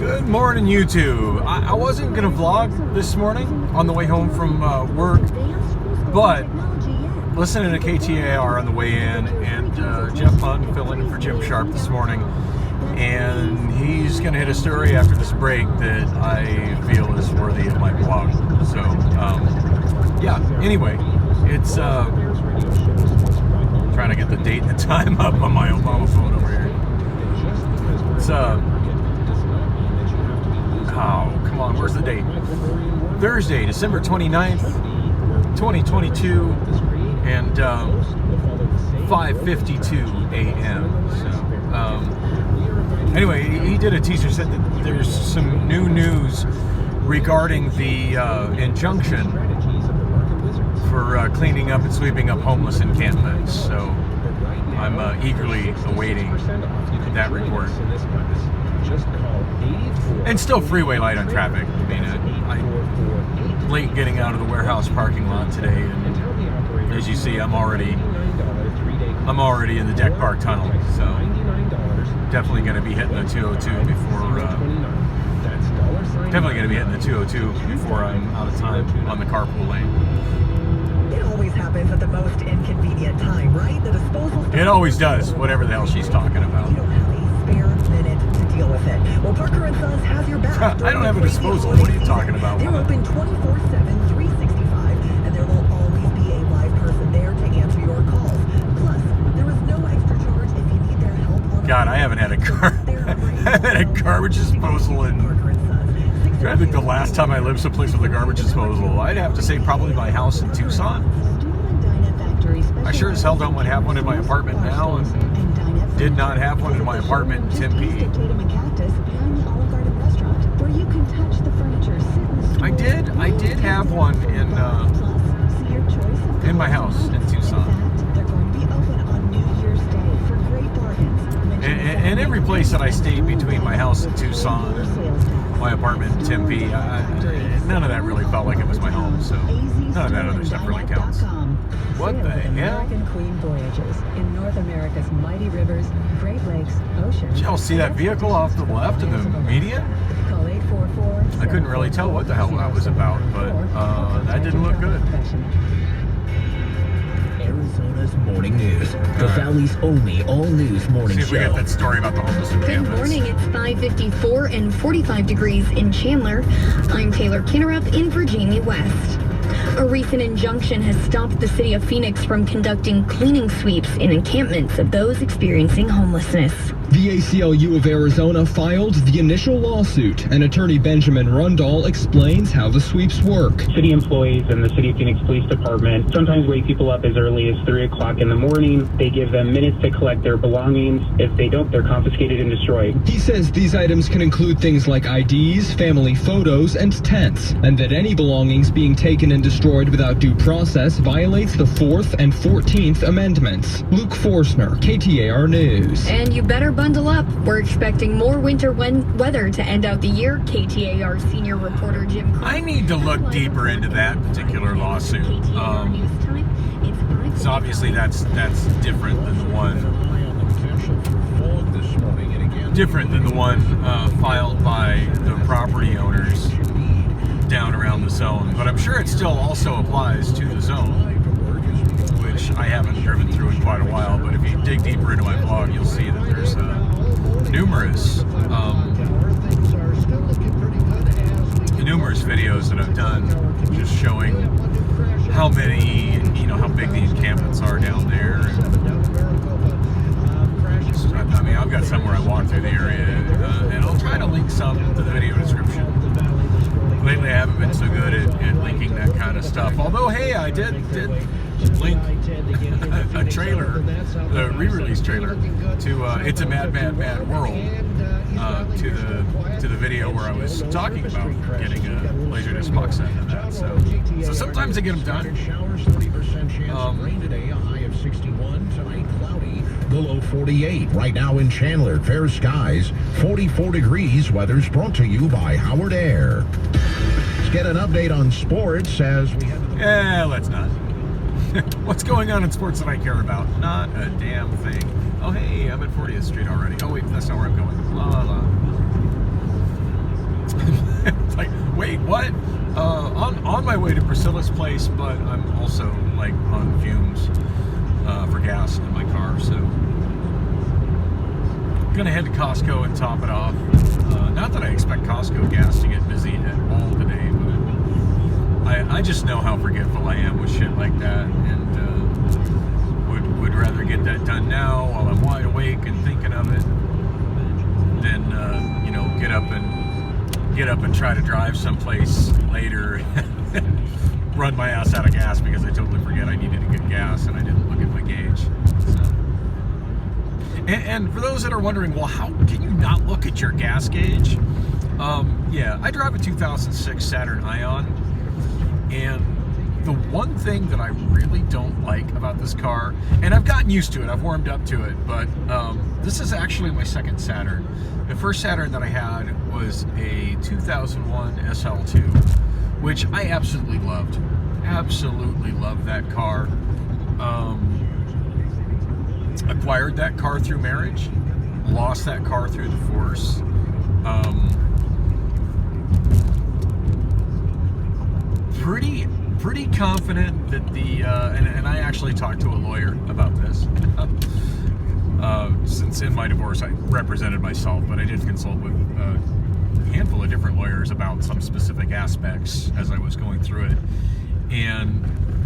Good morning, YouTube. I wasn't going to vlog this morning on the way home from work, but listening to KTAR on the way in, and Jeff Hunt filling in for Jim Sharp this morning, and he's going to hit a story after this break that I feel is worthy of my vlog. So, yeah, anyway, it's trying to get the date and the time up on my Obama phone over here. It's oh, come on, where's the date? Thursday, December 29th, 2022, and 5:52 a.m. So, anyway, he did a teaser, said that there's some new news regarding the injunction for cleaning up and sweeping up homeless encampments. So, I'm eagerly awaiting that report. And still freeway light on traffic. I mean, I'm late getting out of the warehouse parking lot today, and as you see, I'm already in the Deck Park Tunnel. So definitely going to be hitting the 202 before I'm out of time on the carpool lane. It always happens at the most inconvenient time, right? The disposal. It always does. Whatever the hell she's talking about. You don't have a spare minute to deal with it. Well, Parker & Sons has your back. I don't have a disposal. What are you talking about? They're open 24/7, 365, and there will always be a live person there to answer your calls. Plus, there is no extra charge if you need their help on. God, I haven't had a garbage disposal in. I think the last time I lived someplace with a garbage disposal, I'd have to say probably my house in Tucson. I sure as hell don't want to have one in my apartment now, and did not have one in my apartment in Tempe. I did have one in my house in Tucson. And every place that I stayed between my house in Tucson and my apartment in Tempe, none of that really felt like it was my home, so none of that other stuff really counts. What the hell? American Queen voyages in North America's mighty rivers, Great Lakes, oceans. Did y'all see that vehicle off the left in the median? Call 844. I couldn't really tell what the hell that was about, but that didn't look good. Arizona's morning news, the Valley's only all-news morning show. See if we get that story about the homeless encampments. Good morning, it's 5:54 and 45 degrees in Chandler. I'm Taylor Kinnerup in for Jamie West. A recent injunction has stopped the city of Phoenix from conducting cleaning sweeps in encampments of those experiencing homelessness. The ACLU of Arizona filed the initial lawsuit, and attorney Benjamin Rundall explains how the sweeps work. City employees and the City of Phoenix Police Department sometimes wake people up as early as 3 o'clock in the morning. They give them minutes to collect their belongings. If they don't, they're confiscated and destroyed. He says these items can include things like IDs, family photos, and tents, and that any belongings being taken and destroyed without due process violates the 4th and 14th Amendments. Luke Forsner, KTAR News. And you better bundle up. We're expecting more winter weather to end out the year. KTAR senior reporter Jim Cruz. I need to look deeper into that particular lawsuit. So obviously that's different than the one filed by the property owners down around the zone. But I'm sure it still also applies to the zone, which I haven't driven through in quite a while. But if you dig deeper into my blog, you'll see that there's numerous videos that I've done just showing how many, how big the encampments are down there. I mean, I've got somewhere I walk through the area, and I'll try to link some to the video description. Lately, I haven't been so good at linking that kind of stuff. Although, hey, I did link a trailer, the re-release trailer, to "It's a Mad, Mad, Mad World," to the video where I was talking about getting a Laserdisc box set of that. So sometimes I get them done. Rain today, a high of 61. Tonight, cloudy. The low 48. Right now in Chandler, fair skies. 44 degrees. Weather's brought to you by Howard Air. Let's get an update on sports as we head to the... Yeah, let's not. What's going on in sports that I care about? Not a damn thing. Oh, hey, I'm at 40th Street already. Oh, wait, that's not where I'm going. La, la, la. what? On my way to Priscilla's place, but I'm also like on fumes for gas in my car, so I'm gonna head to Costco and top it off. Not that I expect Costco gas to get busy at all today, but I just know how forgetful I am with shit like that, and would rather get that done now while I'm wide awake and thinking of it than you know, get up and try to drive someplace later and run my ass out of gas because I totally forget I needed to get gas and I didn't look at my gauge. So. And for those that are wondering, well, how can you not look at your gas gauge? Yeah, I drive a 2006 Saturn Ion, and the one thing that I really don't like about this car, and I've gotten used to it, I've warmed up to it, but this is actually my second Saturn. The first Saturn that I had was a 2001 SL2, which I absolutely loved. Absolutely loved that car. Acquired that car through marriage, lost that car through divorce. Pretty confident that the and I actually talked to a lawyer about this. Since in my divorce I represented myself, but I did consult with a handful of different lawyers about some specific aspects as I was going through it, and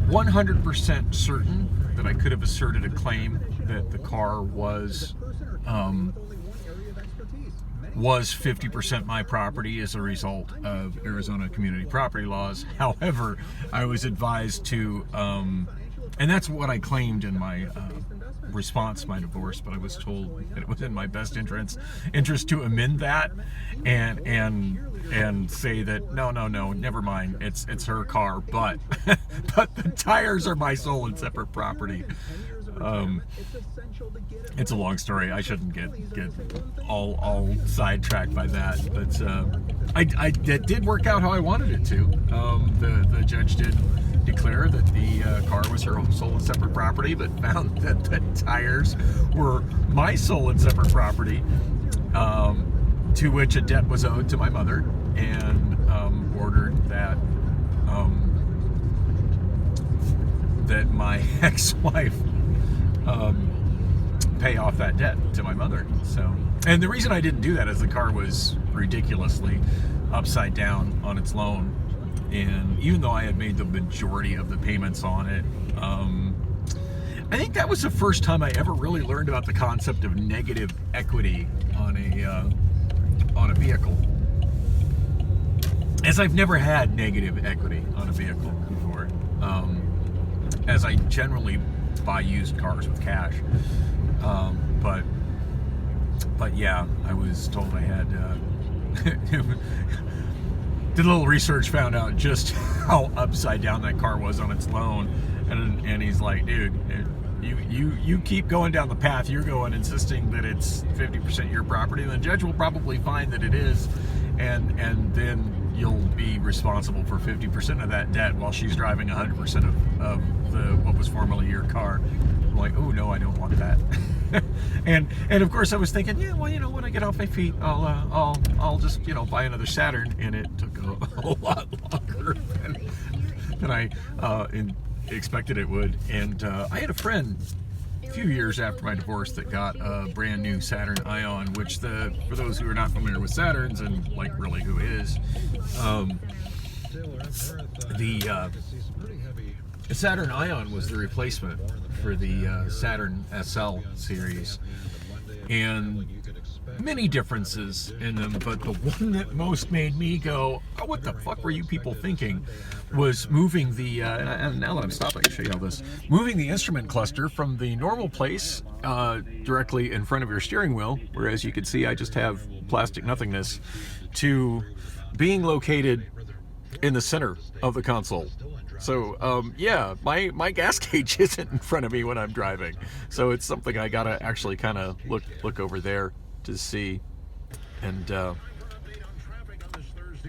100% certain that I could have asserted a claim that the car was 50% my property as a result of Arizona community property laws. However, I was advised to, and that's what I claimed in my response to my divorce, but I was told that it was in my best interest to amend that and say that no, never mind, it's her car, but but the tires are my sole and separate property. It's a long story. I shouldn't get all sidetracked by that, but it did work out how I wanted it to. The judge did declare that the car was her sole and separate property, but found that the tires were my sole and separate property, to which a debt was owed to my mother, and ordered that that my ex-wife pay off that debt to my mother. So, and the reason I didn't do that is the car was ridiculously upside down on its loan, and even though I had made the majority of the payments on it, I think that was the first time I ever really learned about the concept of negative equity on a vehicle, as I've never had negative equity on a vehicle before, as I generally buy used cars with cash, but yeah, I was told I had did a little research, found out just how upside down that car was on its loan, and he's like, dude, you keep going down the path you're going, insisting that it's 50% your property, and the judge will probably find that it is, and then you'll be responsible for 50% of that debt while she's driving 100% of what was formerly your car. I'm like, oh no, I don't want that. and of course I was thinking, yeah, well, you know, when I get off my feet, I'll just, you know, buy another Saturn, and it took a lot longer than I expected it would. And I had a friend a few years after my divorce that got a brand new Saturn Ion, which for those who are not familiar with Saturns, and like really who is, the Saturn Ion was the replacement for the Saturn SL series, and many differences in them, but the one that most made me go, oh, what the fuck were you people thinking, was moving the, and now that I'm stopped I can show you all this, moving the instrument cluster from the normal place directly in front of your steering wheel, where as you can see I just have plastic nothingness, to being located in the center of the console. So yeah, my gas gauge isn't in front of me when I'm driving, so it's something I gotta actually kind of look over there to see. And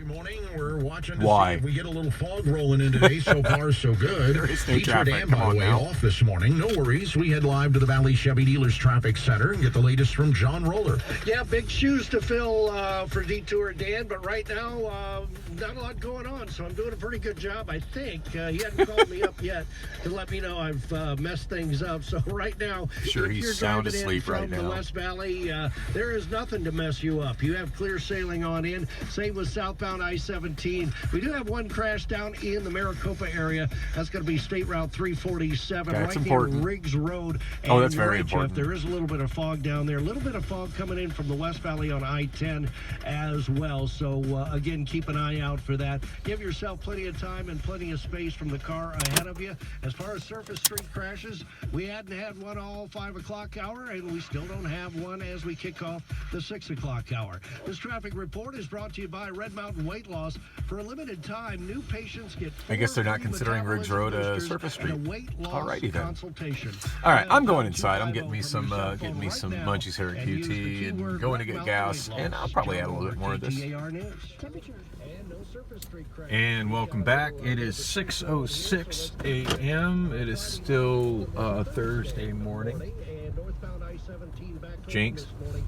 Morning, we're watching to Why? see if we get a little fog rolling in today. So far, so good. There is no Teacher traffic. Dan, Come by on the way, now. off this morning. No worries. We head live to the Valley Chevy Dealers Traffic Center and get the latest from John Roller. Yeah, big shoes to fill for Detour Dan, but right now, not a lot going on, so I'm doing a pretty good job, I think. He hasn't called me up yet to let me know I've messed things up. So right now, Sure, if he's you're sound driving in asleep from right the now. West Valley, there is nothing to mess you up. You have clear sailing on in. Same with southbound I-17. We do have one crash down in the Maricopa area. That's going to be State Route 347, That's right important. near Riggs Road. Oh, that's and very Jeff. important. There is a little bit of fog down there. A little bit of fog coming in from the West Valley on I-10 as well. So, again, keep an eye out for that. Give yourself plenty of time and plenty of space from the car ahead of you. As far as surface street crashes, we hadn't had one all 5 o'clock hour, and we still don't have one as we kick off the 6 o'clock hour. This traffic report is brought to you by Red Mountain Weight Loss. For a limited time, new patients get I guess they're not 4 considering Riggs Road a boosters surface and a street. weight loss Alrighty then. consultation. All right, I'm going Dial inside. I'm 250 getting me some from your cell phone some right now munchies here at and use the QT and keyword going to Red get Mountain gas, Weight and Loss. I'll probably add a little bit more of this. KTAR News. And no surface street crash. And welcome back. It is 6:06 a.m. It is still Thursday morning. And northbound I-17 back to Jinx. this morning.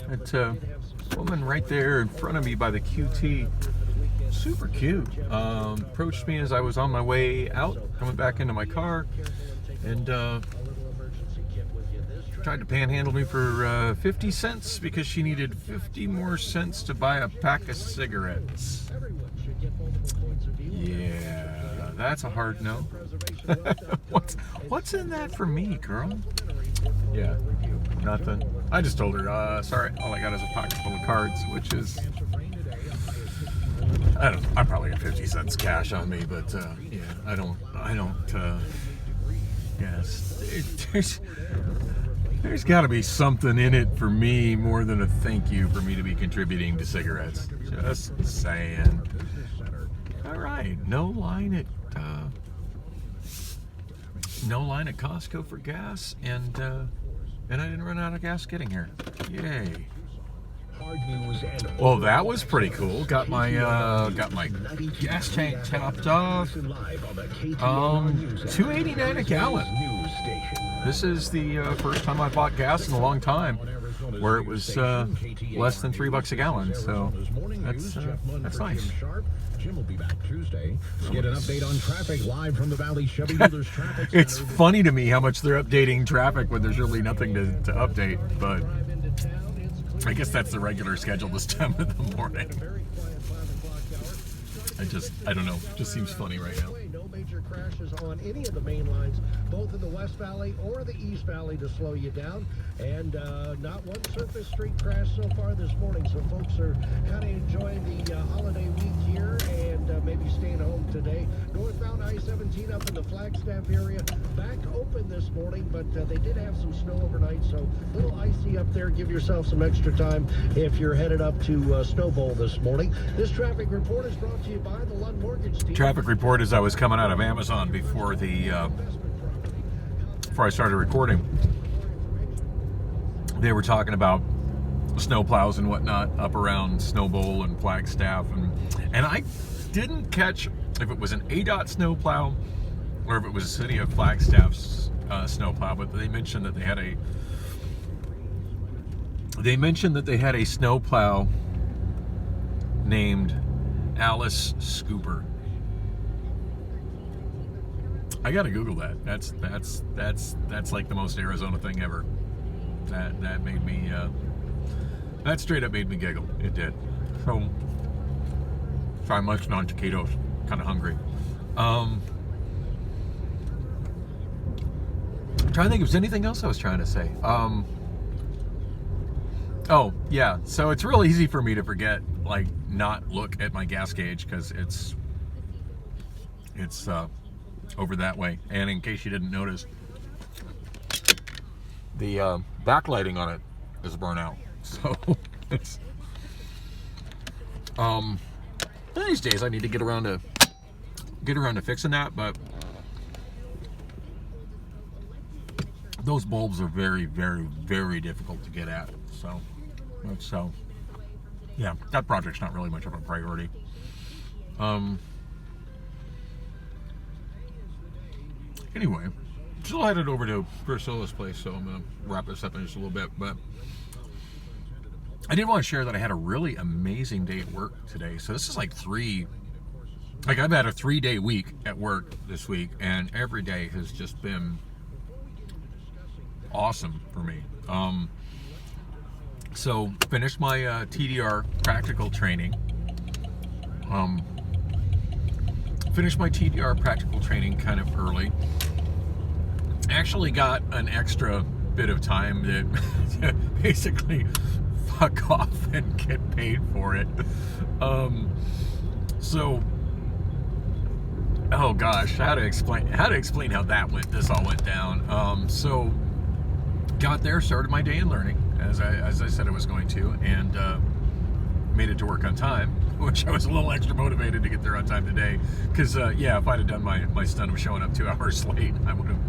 That woman right there in front of me by the QT, super cute, approached me as I was on my way out, coming back into my car, and tried to panhandle me for 50 cents because she needed 50 more cents to buy a pack of cigarettes. Yeah, that's a hard no. What's in that for me, girl? Yeah, nothing. I just told her, sorry, all I got is a pocket full of cards, which is, I probably got 50 cents cash on me, but yeah, I don't, yes, there's got to be something in it for me more than a thank you for me to be contributing to cigarettes. Just saying. All right, no line at Costco for gas, and I didn't run out of gas getting here. Yay! Well, that was pretty cool. Got my gas tank topped off. $2.89 a gallon. This is the first time I bought gas in a long time where it was less than $3 a gallon. So that's nice. Jim will be back Tuesday. Get an update on traffic live from the Valley Chevy Dealers Traffic Center. It's funny to me how much they're updating traffic when there's really nothing to update, but I guess that's the regular schedule this time of the morning. I don't know. It just seems funny right now. No major crashes on any of the main lines, both in the West Valley or the East Valley, to slow you down. And not one surface street crash so far this morning. So folks are kind of enjoying the holiday week here and maybe staying home today. Northbound I-17 up in the Flagstaff area, back open this morning, but they did have some snow overnight, so a little icy up there. Give yourself some extra time if you're headed up to Snow Bowl this morning. This traffic report is brought to you by the Lund Mortgage Team. Traffic report as I was coming out of Amazon before I started recording. They were talking about snow plows and whatnot up around Snow Bowl and Flagstaff, and I didn't catch if it was an ADOT snow plow or if it was a City of Flagstaff's snow plow, but they mentioned that they had a snow plow named Alice Scooper. I gotta Google that. That's like the most Arizona thing ever. That made me that straight up made me giggle. It did. So I'm munching on taquitos, kind of hungry. I'm trying to think if there's anything else I was trying to say. Oh yeah, so it's real easy for me to forget, like, not look at my gas gauge because it's over that way. And in case you didn't notice, the backlighting on it is burnt out. So it's these days I need to get around to fixing that, but those bulbs are very, very, very difficult to get at. So yeah, that project's not really much of a priority. Anyway, still headed over to Priscilla's place, so I'm going to wrap this up in just a little bit. But I did want to share that I had a really amazing day at work today. So this is like I've had a 3-day week at work this week, and every day has just been awesome for me. So finished my TDR practical training. Finished my TDR practical training kind of early. Actually got an extra bit of time to basically fuck off and get paid for it. So, oh gosh, how to explain how this all went down. So got there, started my day in learning as I said I was going to, and made it to work on time, which I was a little extra motivated to get there on time today, because yeah, if I'd have done my stunt of showing up 2 hours late, I would have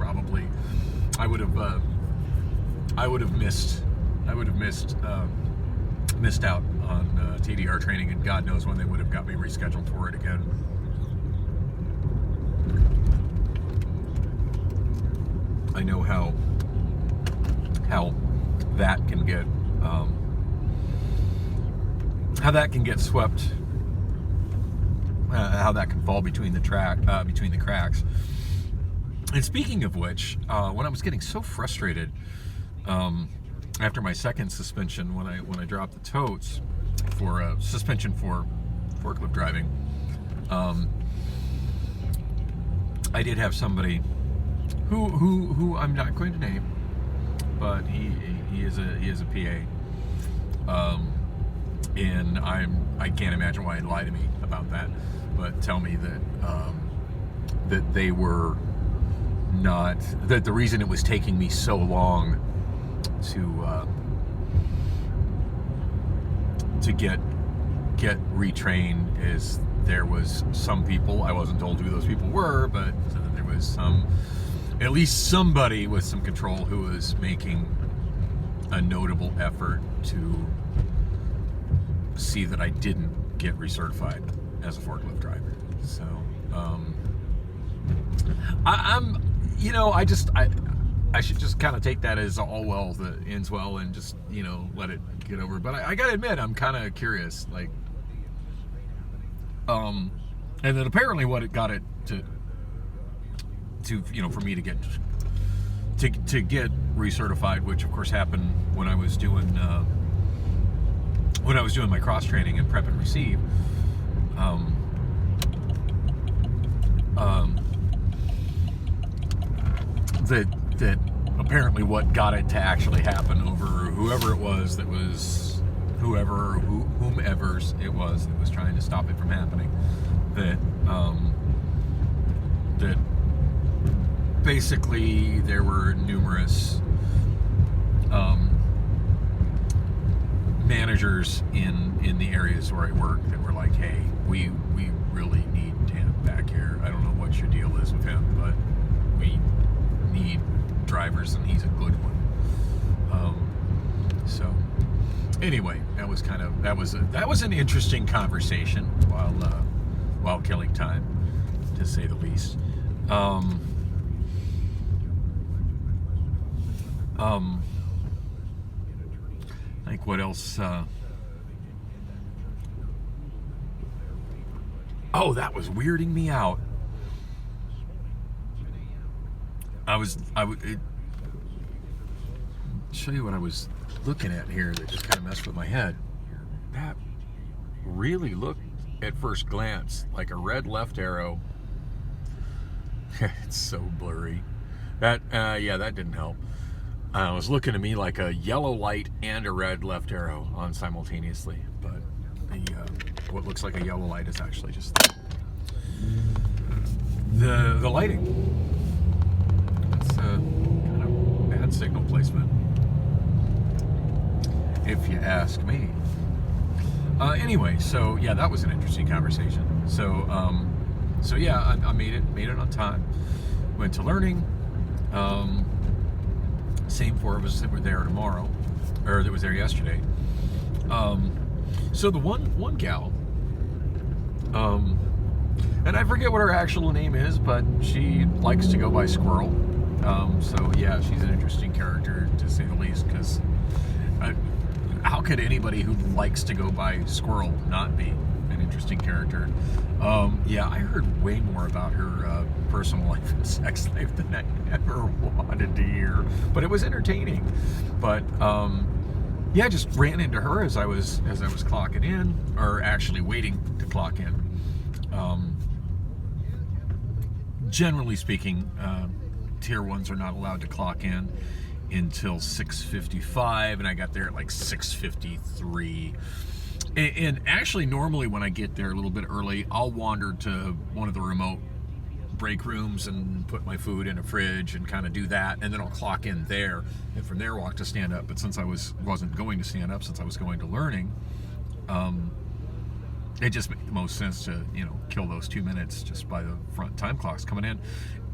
missed out on TDR training, and God knows when they would have got me rescheduled for it again. I know how that can get swept, how that can fall between the cracks. And speaking of which, when I was getting so frustrated after my second suspension, when I dropped the totes for a suspension for forklift driving, I did have somebody who I'm not going to name, but he is a PA, and I can't imagine why he'd lie to me about that, but tell me that they were not, that the reason it was taking me so long to get retrained is there was some people, I wasn't told who those people were, but there was at least somebody with some control who was making a notable effort to see that I didn't get recertified as a forklift driver. So I should just kind of take that as all well that ends well and just, let it get over. But I gotta admit, I'm kind of curious, like, and then apparently what it got it to for me to get recertified, which of course happened when I was doing my cross training and prep and receive. That apparently what got it to actually happen over whomever it was that was trying to stop it from happening, that basically there were numerous managers in the areas where I work that were like, hey, we really need Tam back here. I don't know what your deal is with him, but we need drivers and he's a good one. So anyway, that was an interesting conversation while killing time, to say the least. Like what else? Oh, that was weirding me out. I would show you what I was looking at here that just kind of messed with my head. That really looked at first glance like a red left arrow. It's so blurry. That didn't help. It was looking to me like a yellow light and a red left arrow on simultaneously, but what looks like a yellow light is actually just the lighting. It's kind of bad signal placement, if you ask me. Anyway, so yeah, that was an interesting conversation. So yeah, I made it on time. Went to learning. Same four of us that were there tomorrow, or that was there yesterday. So the one gal, and I forget what her actual name is, but she likes to go by Squirrel. So yeah, she's an interesting character to say the least, because how could anybody who likes to go by Squirrel not be an interesting character? Yeah, I heard way more about her personal life and sex life than I ever wanted to hear, but it was entertaining. But yeah, I just ran into her as I was clocking in, or actually waiting to clock in. Generally speaking, tier 1s are not allowed to clock in until 6:55, and I got there at like 6:53. And actually, normally when I get there a little bit early, I'll wander to one of the remote break rooms and put my food in a fridge and kind of do that, and then I'll clock in there, and from there walk to stand up. But since I wasn't going to stand up, since I was going to learning, it just made the most sense to, kill those 2 minutes just by the front time clocks coming in.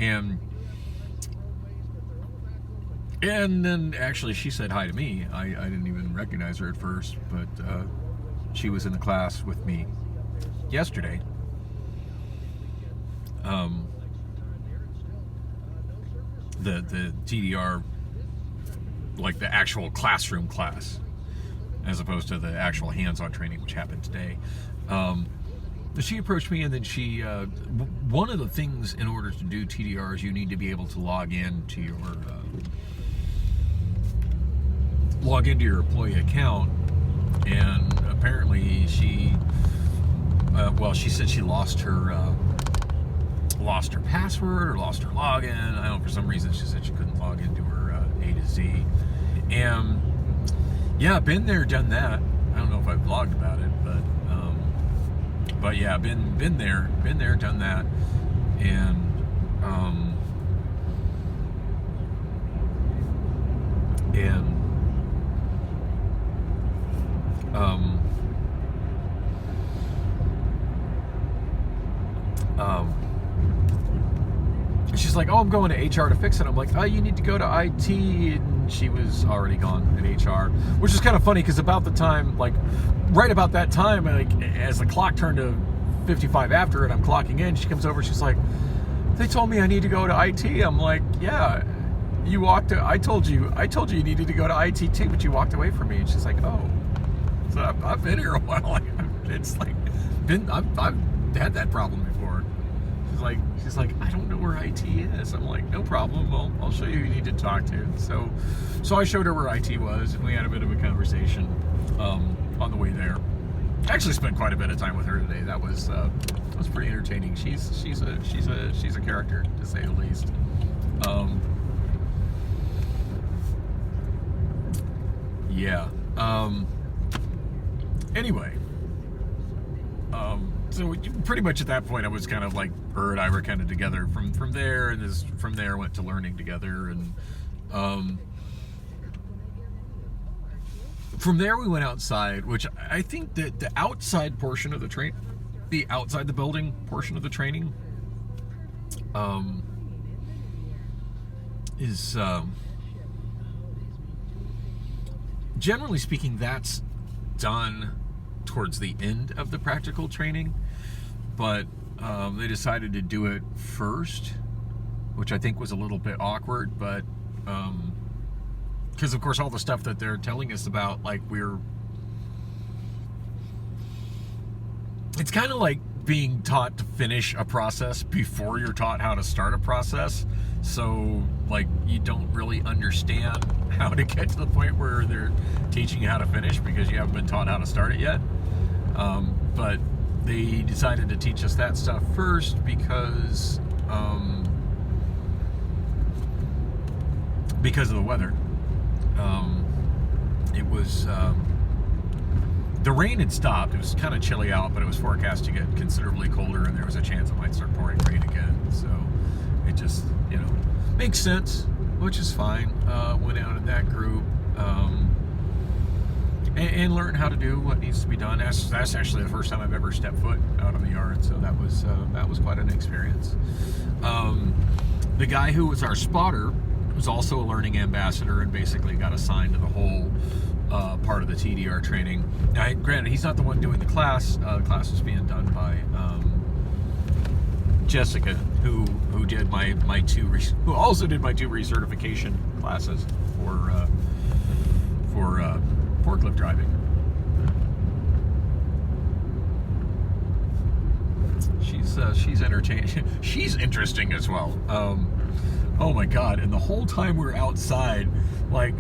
And then actually she said hi to me. I didn't even recognize her at first, but she was in the class with me yesterday. The TDR, like the actual classroom class, as opposed to the actual hands-on training, which happened today. She approached me, and then she, one of the things in order to do TDR is you need to be able to log into your employee account, and apparently she said she lost her password or lost her login. I don't know, for some reason she said she couldn't log into her A to Z. And yeah, been there, done that. I don't know if I've vlogged about it, but yeah, been there, done that. And she's like, oh, I'm going to HR to fix it. I'm like, oh, you need to go to IT. And she was already gone at HR, which is kind of funny, because about the time, like right about that time, like as the clock turned to 55 after and I'm clocking in, she comes over, she's like, they told me I need to go to IT. I'm like, yeah, I told you you needed to go to IT too, but you walked away from me. And she's like, oh, so I've been here a while. It's like, I've had that problem before. She's like, I don't know where IT is. I'm like, no problem. I'll show you who you need to talk to. So I showed her where IT was, and we had a bit of a conversation on the way there. I actually spent quite a bit of time with her today. That was pretty entertaining. She's a character, to say the least. Yeah. Anyway. So pretty much at that point, I was kind of like, her and I were kind of together from there, and from there went to learning together, and from there we went outside, which I think that the outside portion of the outside the building portion of the training, is generally speaking, that's done towards the end of the practical training, but they decided to do it first, which I think was a little bit awkward, but because of course all the stuff that they're telling us about, like, it's kind of like being taught to finish a process before you're taught how to start a process. So like, you don't really understand how to get to the point where they're teaching you how to finish, because you haven't been taught how to start it yet. But they decided to teach us that stuff first because of the weather. It was the rain had stopped. It was kind of chilly out, but it was forecast to get considerably colder, and there was a chance it might start pouring rain again. So it just, makes sense, which is fine. Went out in that group and learned how to do what needs to be done. That's actually the first time I've ever stepped foot out on the yard, so that was quite an experience. The guy who was our spotter was also a learning ambassador, and basically got assigned to the whole part of the TDR training. Now, granted, he's not the one doing the class. The class was being done by Jessica, who did who also did my 2 recertification classes for forklift driving. She's entertaining. She's interesting as well. Oh my God! And the whole time we're outside, like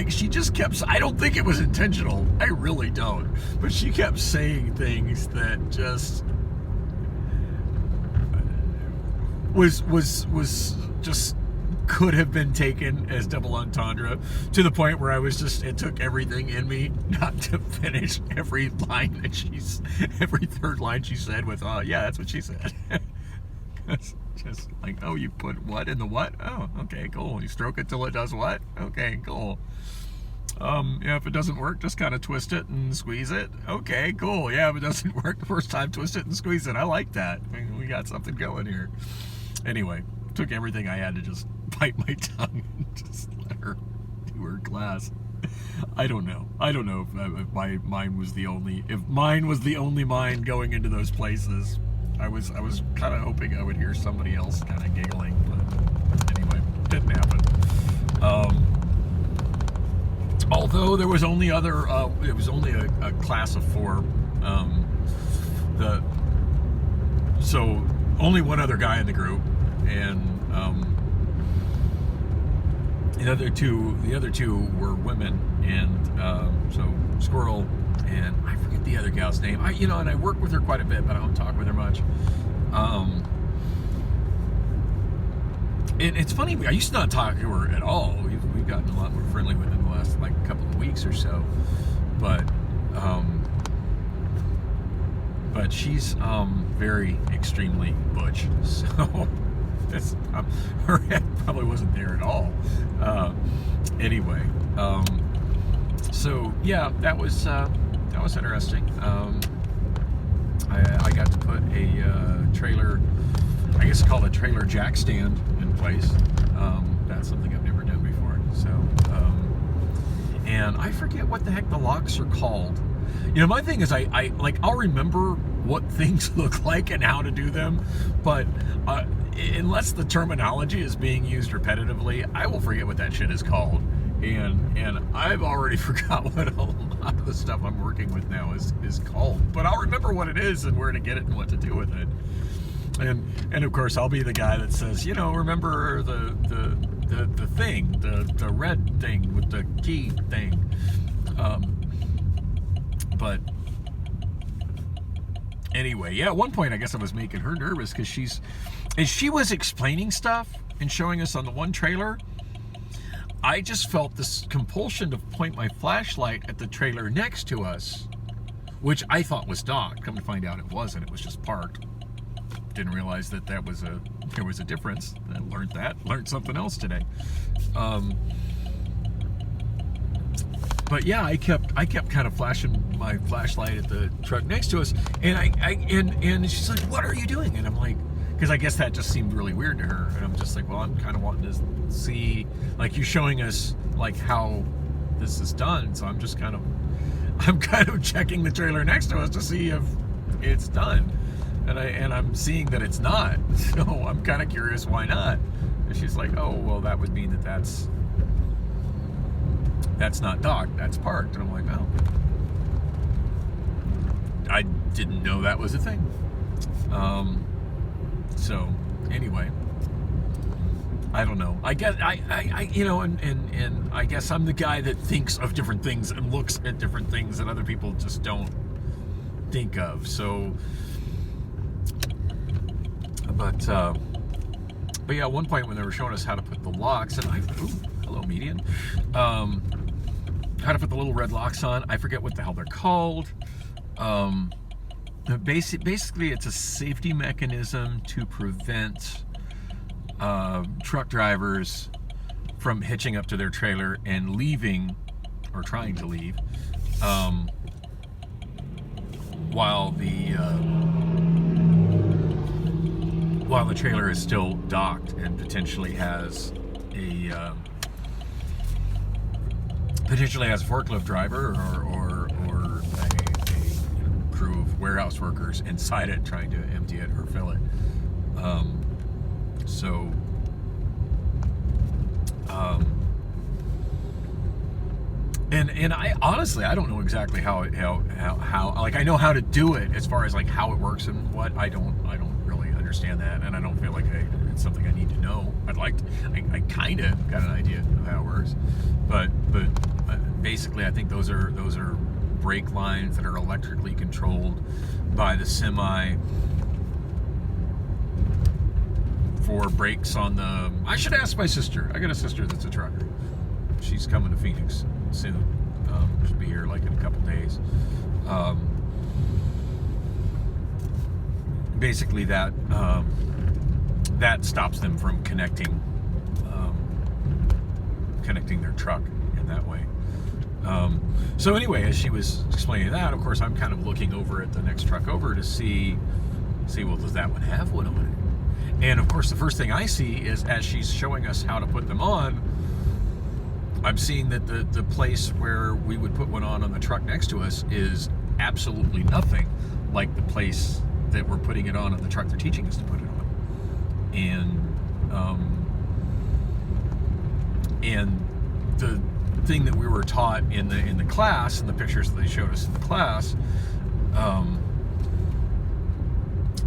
she just kept. I don't think it was intentional. I really don't. But she kept saying things that just was just could have been taken as double entendre, to the point where it took everything in me not to finish every third line she said with, yeah, that's what she said. Just like, oh, you put what in the what? Oh, okay, cool. You stroke it till it does what? Okay, cool. Yeah, if it doesn't work, just kind of twist it and squeeze it. Okay, cool. Yeah, if it doesn't work the first time, twist it and squeeze it. I like that. We got something going here. Anyway, took everything I had to just bite my tongue and just let her do her class. I don't know if mine was the only mind going into those places. I was kind of hoping I would hear somebody else kind of giggling, but anyway, didn't happen. Although there was only a class of 4. So only one other guy in the group, and the other two were women, and so Squirrel and I forget the other gal's name. And I work with her quite a bit, but I don't talk with her much. And it's funny, I used to not talk to her at all. We've gotten a lot more friendly within the last couple of weeks or so, but she's very extremely butch, so her head probably wasn't there at all. Anyway, so yeah, that was interesting. I got to put a trailer, I guess called a trailer jack stand in place. That's something I've never done before. So, and I forget what the heck the locks are called. My thing is I'll remember what things look like and how to do them, but unless the terminology is being used repetitively, I will forget what that shit is called. And I've already forgot what a lot of the stuff I'm working with now is called. But I'll remember what it is and where to get it and what to do with it. And of course I'll be the guy that says, remember the thing, the red thing with the key thing. But anyway, yeah, at one point I guess I was making her nervous because she was explaining stuff and showing us on the one trailer. I just felt this compulsion to point my flashlight at the trailer next to us, which I thought was docked. Come to find out it wasn't. It was just parked. Didn't realize that there was a difference. I learned something else today. But yeah, I kept kind of flashing my flashlight at the truck next to us, and she's like, "What are you doing?" And I'm like, because I guess that just seemed really weird to her, and I'm just like, well, I'm kind of wanting to see, like, you showing us like how this is done, so I'm kind of checking the trailer next to us to see if it's done, and I'm seeing that it's not, so I'm kind of curious why not. And she's like, oh, well, that would mean that's not docked, that's parked. And I'm like, oh, I didn't know that was a thing. So anyway, I don't know. I guess I and I guess I'm the guy that thinks of different things and looks at different things that other people just don't think of. So, but yeah, at one point when they were showing us how to put the locks, and hello, median, how to put the little red locks on. I forget what the hell they're called. Basically, it's a safety mechanism to prevent truck drivers from hitching up to their trailer and leaving, or trying to leave, while the trailer is still docked and potentially has potentially has a forklift driver or a crew of warehouse workers inside it trying to empty it or fill it. And I honestly, I don't know exactly how like, I know how to do it as far as like how it works and what. I don't really understand that, and I don't feel like it's something I need to know. I kind of got an idea of how it works, but basically I think those are brake lines that are electrically controlled by the semi for brakes on the. I should ask my sister. I got a sister that's a trucker. She's coming to Phoenix soon. She'll be here like in a couple days. Basically, that stops them from connecting their truck in that way. So anyway, as she was explaining that, of course, I'm kind of looking over at the next truck over to see, well, does that one have one on it? And of course, the first thing I see is, as she's showing us how to put them on, I'm seeing that the place where we would put one on the truck next to us is absolutely nothing like the place that we're putting it on the truck they're teaching us to put it on. And the thing that we were taught in the class, and the pictures that they showed us in the class,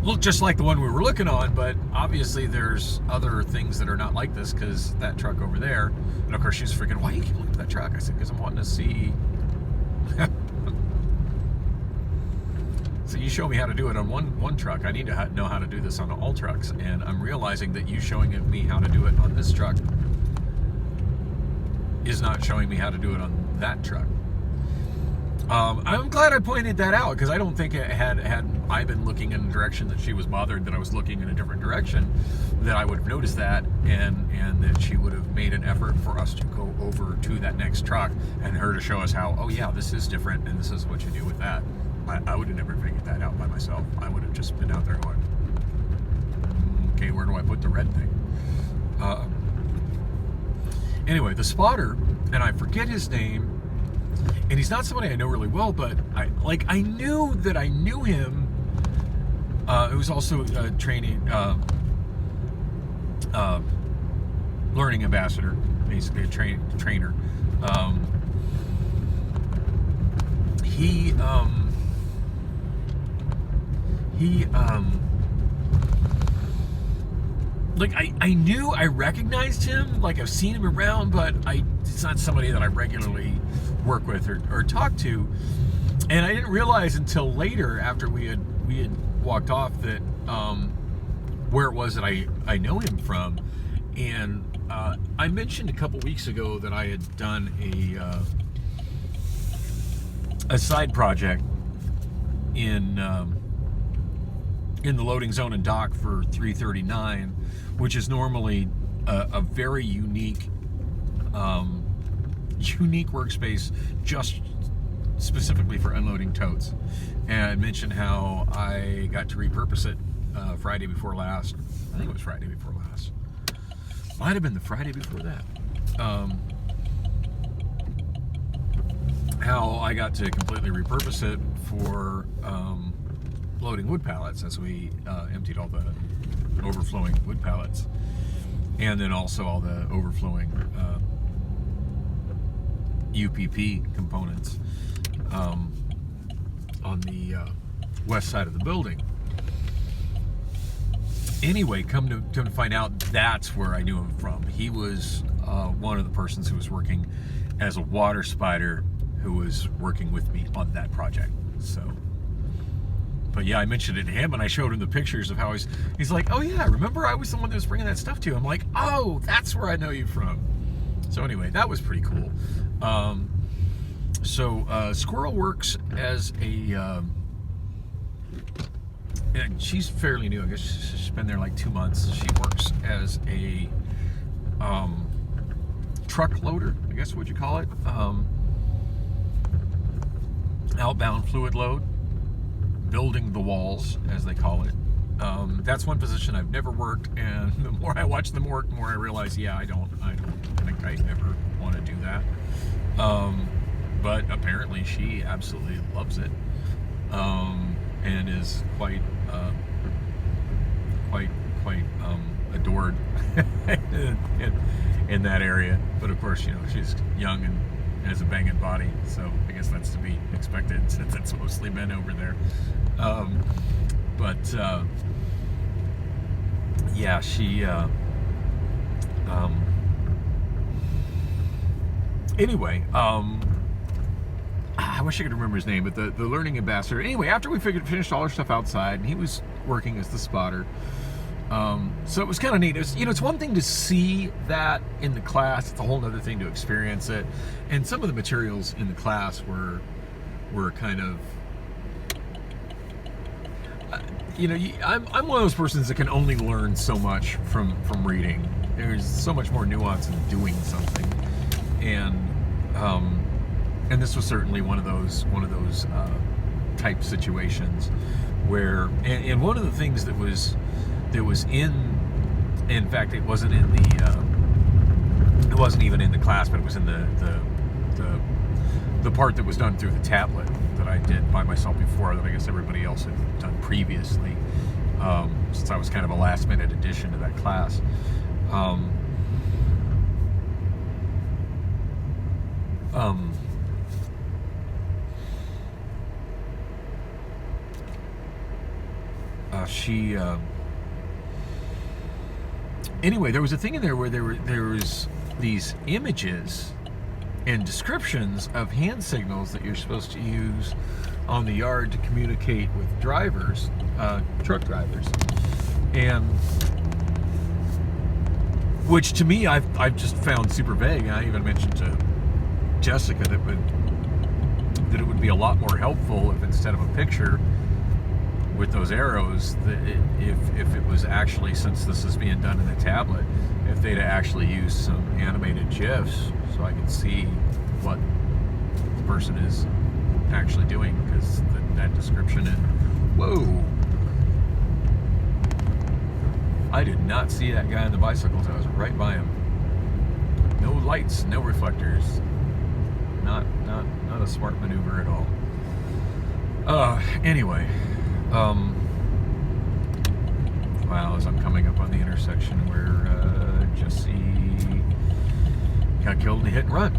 looked just like the one we were looking on, but obviously there's other things that are not like this, because that truck over there, and of course she's freaking, why do you keep looking at that truck? I said, because I'm wanting to see. So you show me how to do it on one truck. I need to know how to do this on all trucks, and I'm realizing that you showing me how to do it on this truck is not showing me how to do it on that truck. I'm glad I pointed that out, because I don't think had I been looking in the direction that she was bothered that I was looking in a different direction, that I would have noticed that, and that she would have made an effort for us to go over to that next truck and her to show us how, oh yeah, this is different and this is what you do with that. I would have never figured that out by myself. I would have just been out there going, okay, where do I put the red thing? Anyway, the spotter, and I forget his name, and he's not somebody I know really well, but I knew that I knew him. It was also a training, learning ambassador, basically a trainer. I recognized him, like I've seen him around, but it's not somebody that I regularly work with or talk to. And I didn't realize until later, after we had walked off, that where it was that I know him from. And I mentioned a couple weeks ago that I had done a side project in the loading zone and dock for 339, which is normally a very unique workspace, just specifically for unloading totes. And I mentioned how I got to repurpose it Friday before last. I think it was Friday before last. Might have been the Friday before that. How I got to completely repurpose it for loading wood pallets, as we emptied all the overflowing wood pallets, and then also all the overflowing UPP components on the west side of the building. Anyway, come to find out, that's where I knew him from. He was one of the persons who was working as a water spider, who was working with me on that project. So, but yeah, I mentioned it to him, and I showed him the pictures of how he's like, oh yeah, remember I was the one that was bringing that stuff to you. I'm like, oh, that's where I know you from. So anyway, that was pretty cool. Squirrel works as a, and she's fairly new, I guess she's been there like 2 months. She works as a truck loader, I guess what you call it, outbound fluid load, building the walls, as they call it. That's one position I've never worked, and the more I watch them work, the more I realize, yeah, I don't think I ever want to do that. But apparently she absolutely loves it, and is quite adored in that area. But of course, she's young and has a banging body, so I guess that's to be expected since it's mostly men over there. Yeah, she anyway, I wish I could remember his name, but the learning ambassador. Anyway, after we finished all our stuff outside, and he was working as the spotter. So it was kind of neat. It's one thing to see that in the class. It's a whole other thing to experience it. And some of the materials in the class were kind of, I'm one of those persons that can only learn so much from reading. There's so much more nuance in doing something, and this was certainly one of those type situations where, and one of the things that was in fact, it wasn't in the it wasn't even in the class, but it was in the part that was done through the tablet that I did by myself before, that I guess everybody else had done previously, since I was kind of a last minute addition to that class. Anyway, there was a thing in there where there was these images and descriptions of hand signals that you're supposed to use on the yard to communicate with drivers, truck drivers, and which to me I've just found super vague. And I even mentioned to Jessica that it would be a lot more helpful if, instead of a picture with those arrows, if it was actually, since this is being done in the tablet, if they'd actually used some animated GIFs so I could see what the person is actually doing, because that description and whoa, I did not see that guy on the bicycles. I was right by him. No lights, no reflectors. Not a smart maneuver at all. Anyway. Wow, as I'm coming up on the intersection where Jesse got killed in a hit and run,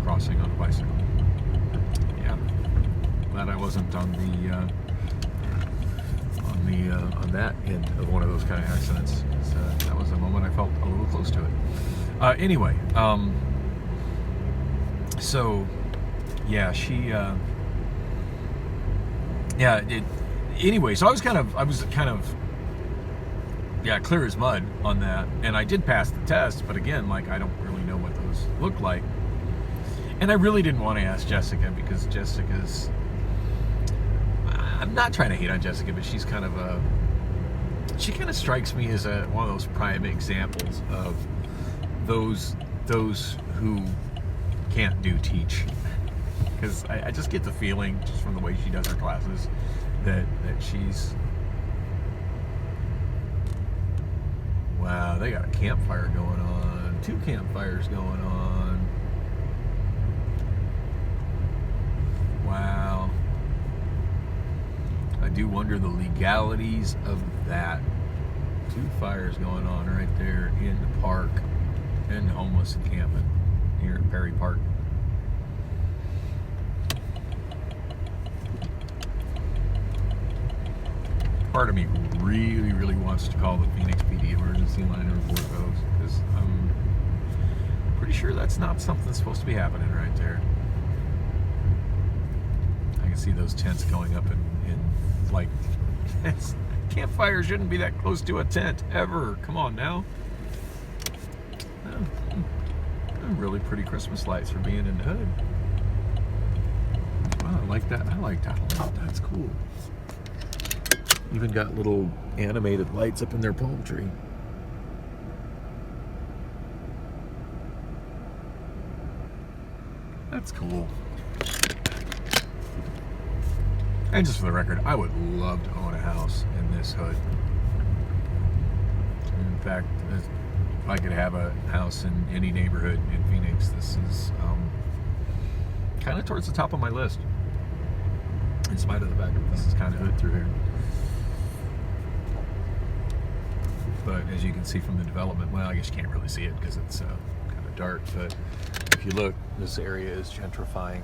crossing on a bicycle. Yeah, glad I wasn't on that end of one of those kind of accidents. That was a moment I felt a little close to it. Anyway, so yeah, she anyway, so I was kind of clear as mud on that, and I did pass the test, but again, like, I don't really know what those look like, and I really didn't want to ask Jessica, because I'm not trying to hate on Jessica, but she kind of strikes me as one of those prime examples of those who can't teach, because I just get the feeling, just from the way she does her classes, that she's, wow, they got a campfire going on, 2 campfires going on. Wow. I do wonder the legalities of that. 2 fires going on right there in the park, and homeless encampment here at Perry Park. Part of me really, really wants to call the Phoenix PD emergency line and report those, because I'm pretty sure that's not something that's supposed to be happening right there. I can see those tents going up in like, campfire shouldn't be that close to a tent ever. Come on now. Really pretty Christmas lights for being in the hood. Wow, I like that. I like that. That's cool. Even got little animated lights up in their palm tree. That's cool. And just for the record, I would love to own a house in this hood. In fact, if I could have a house in any neighborhood in Phoenix, this is kind of towards the top of my list, in spite of the fact that this is kind of hood through here. But as you can see from the development, well, I guess you can't really see it because it's kind of dark, but if you look, this area is gentrifying.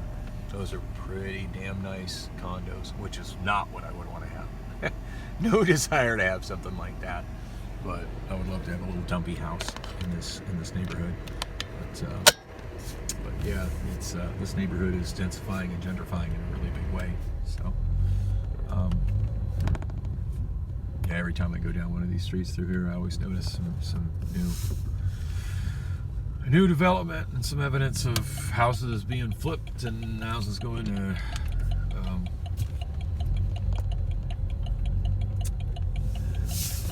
Those are pretty damn nice condos, which is not what I would want to have. No desire to have something like that, but I would love to have a little dumpy house in this neighborhood. But yeah, it's this neighborhood is densifying and gentrifying in a really big way. So yeah, every time I go down one of these streets through here, I always notice some new development and some evidence of houses being flipped and houses going to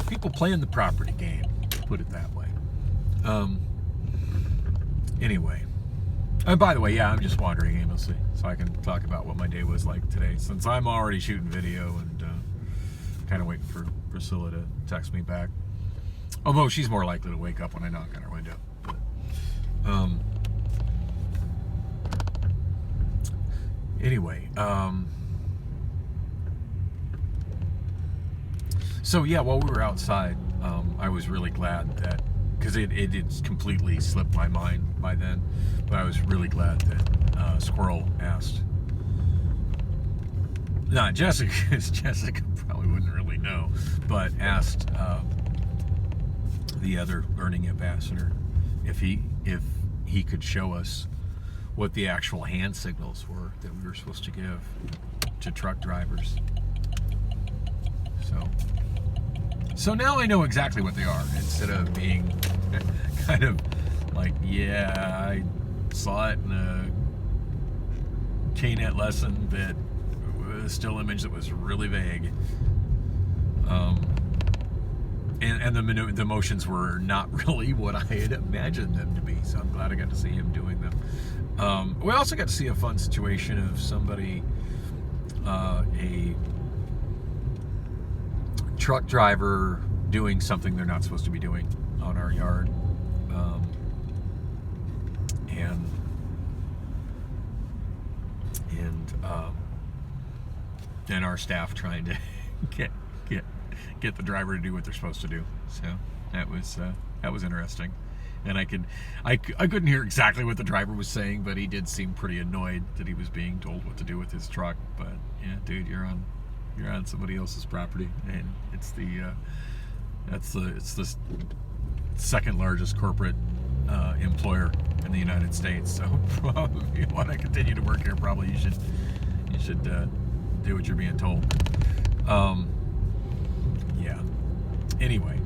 people playing the property game, put it that way. Anyway, and by the way, yeah, I'm just wandering aimlessly so I can talk about what my day was like today, since I'm already shooting video and kind of waiting for Priscilla to text me back. Although she's more likely to wake up when I knock on her window. But, anyway, so yeah, while we were outside, I was really glad that, because it completely slipped my mind by then, but I was really glad that Squirrel asked, not Jessica, because Jessica probably wouldn't really know, but asked the other learning ambassador if he could show us what the actual hand signals were that we were supposed to give to truck drivers. So now I know exactly what they are, instead of being kind of like, yeah, I saw it in a KNET lesson, but a still image that was really vague. And the motions were not really what I had imagined them to be, so I'm glad I got to see him doing them. We also got to see a fun situation of somebody, a truck driver doing something they're not supposed to be doing on our yard, and our staff trying to get the driver to do what they're supposed to do. So that was interesting, and I couldn't hear exactly what the driver was saying, but he did seem pretty annoyed that he was being told what to do with his truck. But yeah, dude, you're on somebody else's property, and it's the second largest corporate employer in the United States. So if you want to continue to work here, probably you should do what you're being told. Yeah. Anyway,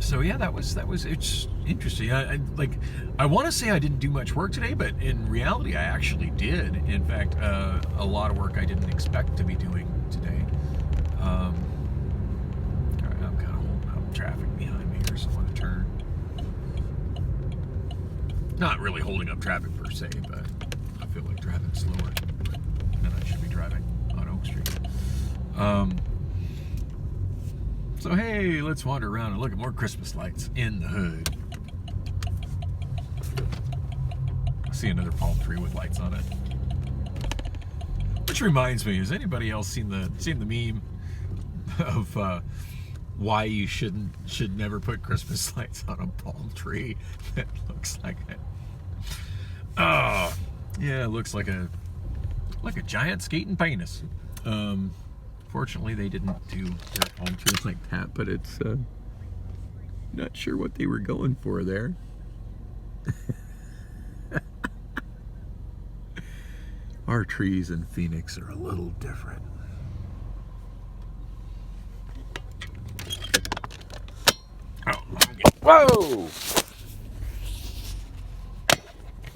so yeah, that was it's interesting. I want to say I didn't do much work today, but in reality, I actually did. In fact, a lot of work I didn't expect to be doing today. I'm kind of holding up traffic behind me here, so I want to turn. Not really holding up traffic per se, but I feel like driving slower than I should be driving on Oak Street. So hey, let's wander around and look at more Christmas lights in the hood. I see another palm tree with lights on it. Which reminds me, has anybody else seen the meme of why you should never put Christmas lights on a palm tree that looks like it? Oh, yeah, it looks like a giant skating penis. Fortunately, they didn't do their palm trees like that, but it's not sure what they were going for there. Our trees in Phoenix are a little different. Oh, whoa!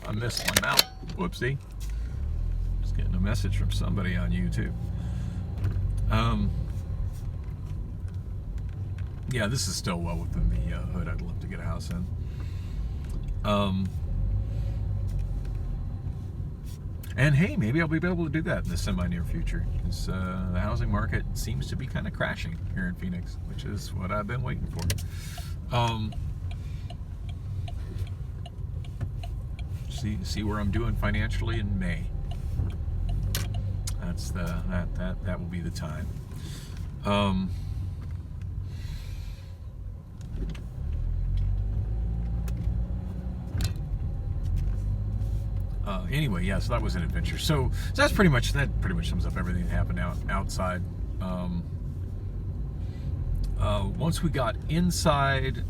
I missed my mount. Whoopsie. Just getting a message from somebody on YouTube. Yeah, this is still well within the hood I'd love to get a house in. And hey, maybe I'll be able to do that in the semi-near future, because the housing market seems to be kind of crashing here in Phoenix, which is what I've been waiting for. See where I'm doing financially in May. That's that will be the time. Anyway, yeah, so that was an adventure. So that pretty much sums up everything that happened outside. Once we got inside,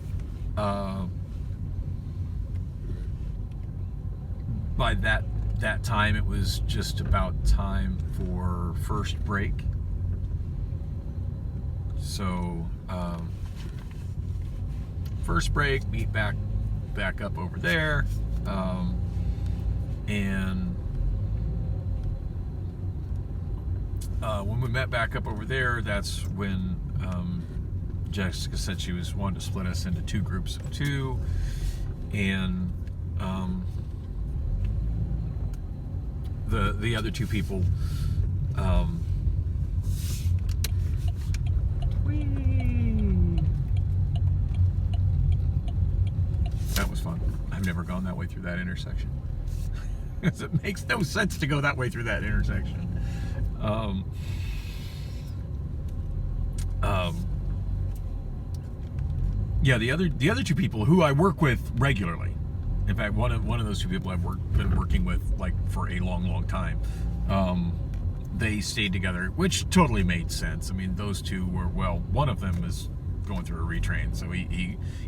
by that time it was just about time for first break. So first break, meet back up over there. And when we met back up over there, that's when Jessica said she was wanting to split us into 2 groups of 2, and the other 2 people that was fun. I've never gone that way through that intersection. It makes no sense to go that way through that intersection. Yeah, the other 2 people who I work with regularly. In fact, one of those 2 people I've been working with like for a long time. They stayed together, which totally made sense. I mean, those 2 were, well, one of them is going through a retrain, so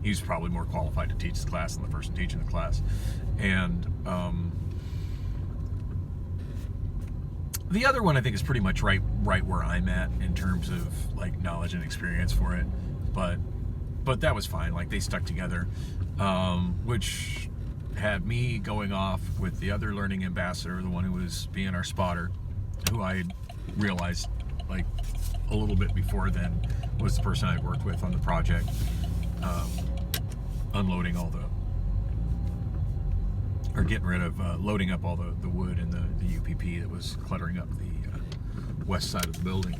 he's probably more qualified to teach the class than the person teaching the class, and the other one I think is pretty much right where I'm at in terms of like knowledge and experience for it, but that was fine. Like, they stuck together, which had me going off with the other learning ambassador, the one who was being our spotter, who I had realized like a little bit before then was the person I worked with on the project, unloading all or getting rid of, loading up all the wood and the UPP that was cluttering up the west side of the building.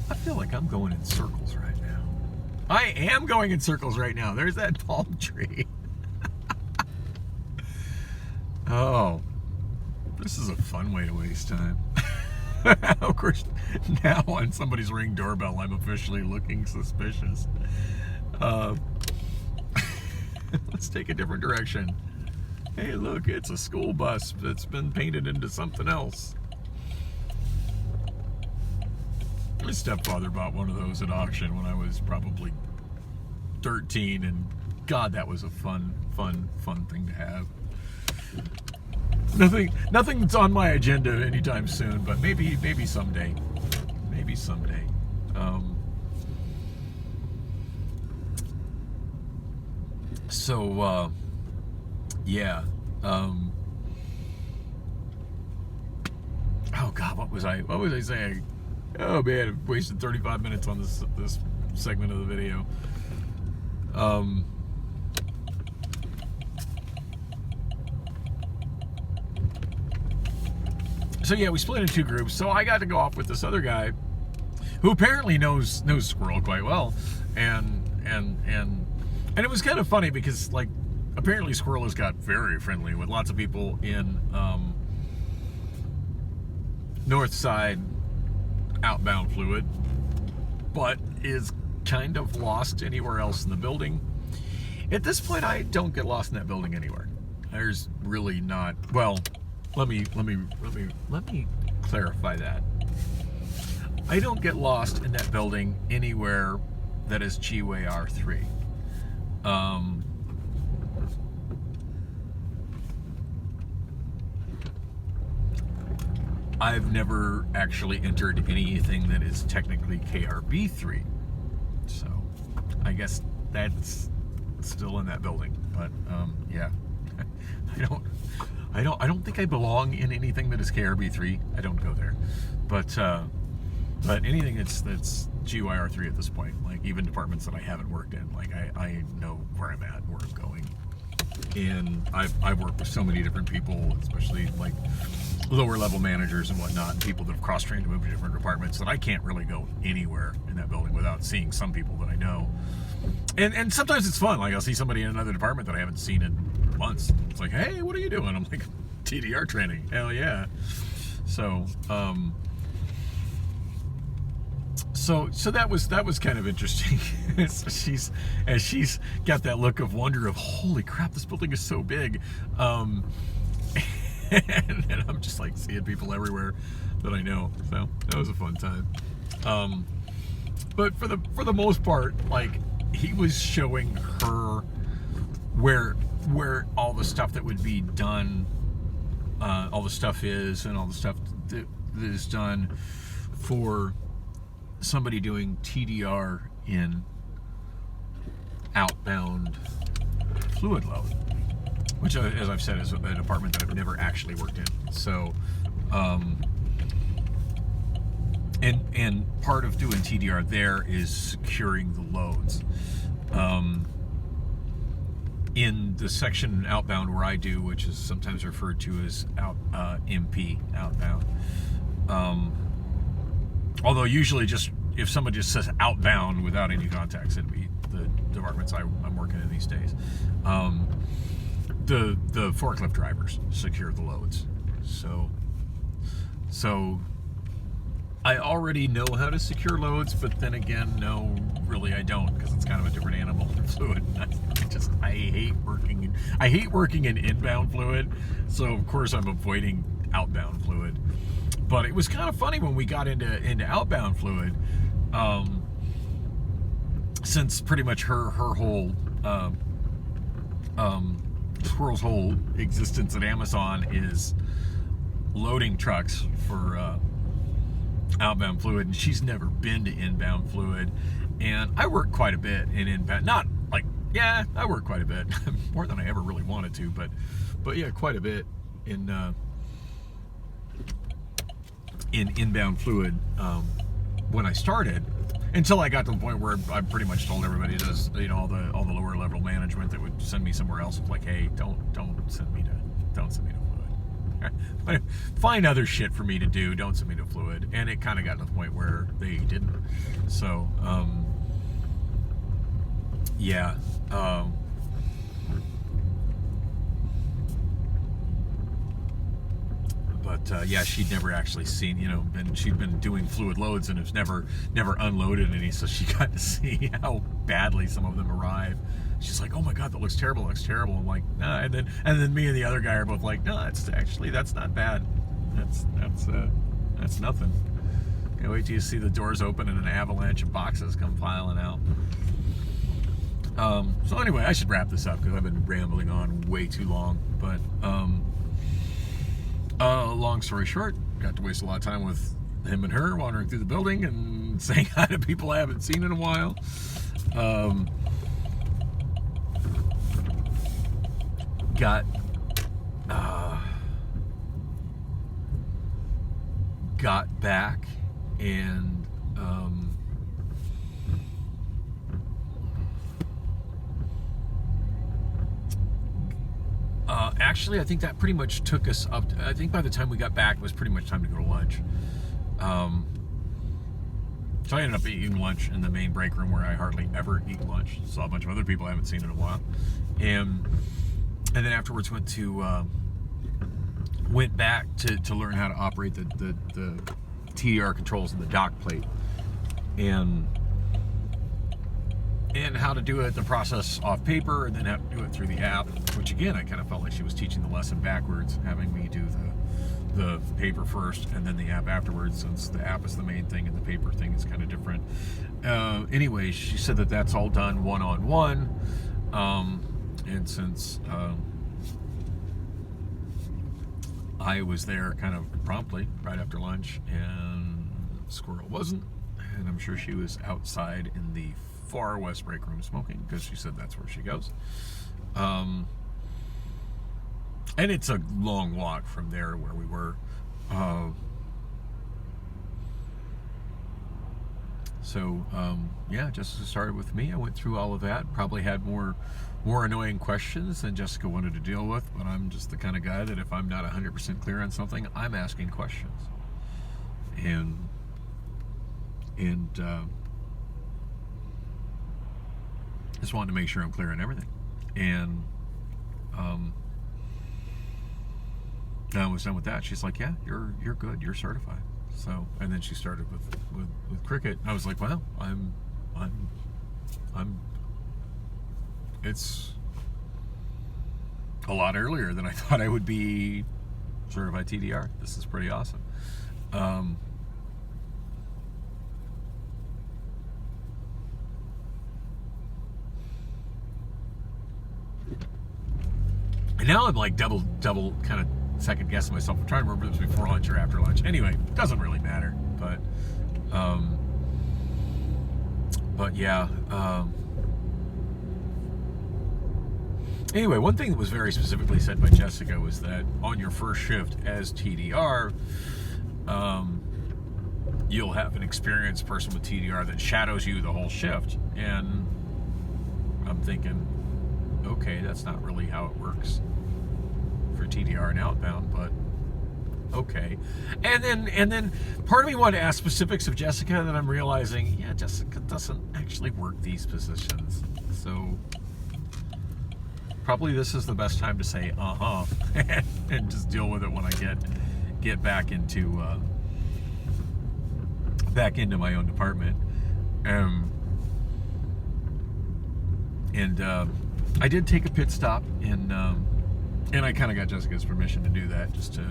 I feel like I'm going in circles right now. I am going in circles right now. There's that palm tree. Oh, this is a fun way to waste time. Of course, now on somebody's Ring doorbell, I'm officially looking suspicious. Let's take a different direction. Hey, look, it's a school bus that's been painted into something else. My stepfather bought one of those at auction when I was probably 13, and God, that was a fun thing to have. Nothing's on my agenda anytime soon, but maybe someday. Maybe someday. Yeah. Oh God, what was I saying? Oh man, I've wasted 35 minutes on this segment of the video. So yeah, we split into 2 groups. So I got to go off with this other guy who apparently knows Squirrel quite well, and it was kind of funny because, like, apparently Squirrel has got very friendly with lots of people in North Side outbound fluid, but is kind of lost anywhere else in the building. At this point, I don't get lost in that building anywhere. There's really not. Well, let me clarify that. I don't get lost in that building anywhere that is G-Way R3. I've never actually entered anything that is technically KRB3, so I guess that's still in that building. But yeah, I don't think I belong in anything that is KRB3. I don't go there, but anything that's GYR3 at this point, like even departments that I haven't worked in, like I know where I'm at, where I'm going, and I've worked with so many different people, especially like lower level managers and whatnot, and people that have cross-trained to move to different departments, that I can't really go anywhere in that building without seeing some people that I know. And sometimes it's fun. Like I'll see somebody in another department that I haven't seen in months. It's like, hey, what are you doing? I'm like, TDR training. Hell yeah. So so that was kind of interesting. So she's got that look of wonder of, holy crap, this building is so big. And I'm just like seeing people everywhere that I know. So that was a fun time. But for the most part, like, he was showing her where all the stuff that would be done, all the stuff is, and all the stuff that is done for somebody doing TDR in outbound fluid load, which, as I've said, is a department that I've never actually worked in. So, and part of doing TDR there is securing the loads. In the section outbound where I do, which is sometimes referred to as MP, outbound. Although usually just, if someone just says outbound without any context, it'd be the departments I'm working in these days. The forklift drivers secure the loads. So I already know how to secure loads, but then again, no, really I don't, because it's kind of a different animal than fluid. I hate working in inbound fluid, so of course I'm avoiding outbound fluid. But it was kind of funny when we got into outbound fluid, since pretty much her whole Squirrel's whole existence at Amazon is loading trucks for outbound fluid, and she's never been to inbound fluid. And I work quite a bit in inbound, not like, yeah, I work quite a bit more than I ever really wanted to, but yeah, quite a bit in inbound fluid when I started, until I got to the point where I pretty much told everybody, does, you know, all the lower level management that would send me somewhere else, like, hey, don't send me to fluid. Find other shit for me to do. Don't send me to fluid. And it kind of got to the point where they didn't. So, yeah. But yeah, she'd never actually seen, you know, she'd been doing fluid loads and has never unloaded any. So she got to see how badly some of them arrive. She's like, oh my God, that looks terrible. It looks terrible. I'm like, nah. And then me and the other guy are both like, no, that's not bad. That's nothing. Can't wait till you see the doors open and an avalanche of boxes come filing out. So anyway, I should wrap this up because I've been rambling on way too long. But long story short, got to waste a lot of time with him and her wandering through the building and saying hi to people I haven't seen in a while. Got back and actually, I think that pretty much took us up. I think by the time we got back, it was pretty much time to go to lunch. So I ended up eating lunch in the main break room where I hardly ever eat lunch. Saw a bunch of other people I haven't seen in a while, and then afterwards went back to learn how to operate the TDR controls in the dock plate, and how to do it, the process off paper, and then how to do it through the app, which again, I kind of felt like she was teaching the lesson backwards, having me do the paper first and then the app afterwards, since the app is the main thing and the paper thing is kind of different. Anyway, she said that that's all done one-on-one, and since I was there kind of promptly right after lunch and Squirrel wasn't, and I'm sure she was outside in the far west break room smoking, because she said that's where she goes. And it's a long walk from there to where we were. Yeah, Jessica started with me. I went through all of that. Probably had more annoying questions than Jessica wanted to deal with, but I'm just the kind of guy that if I'm not 100% clear on something, I'm asking questions. And Just wanted to make sure I'm clear on everything. And I was done with that. She's like, yeah, you're good. You're certified. So, and then she started with cricket. I was like, well, it's a lot earlier than I thought I would be certified TDR. This is pretty awesome. And now I'm like double kind of second guessing myself. I'm trying to remember if it was before lunch or after lunch. Anyway, doesn't really matter. But yeah. Anyway, one thing that was very specifically said by Jessica was that on your first shift as TDR, you'll have an experienced person with TDR that shadows you the whole shift. And I'm thinking, okay, that's not really how it works for TDR and outbound, but okay. And then part of me wanted to ask specifics of Jessica, and then I'm realizing, yeah, Jessica doesn't actually work these positions. So probably this is the best time to say and just deal with it when I get back into my own department. I did take a pit stop and I kind of got Jessica's permission to do that, just to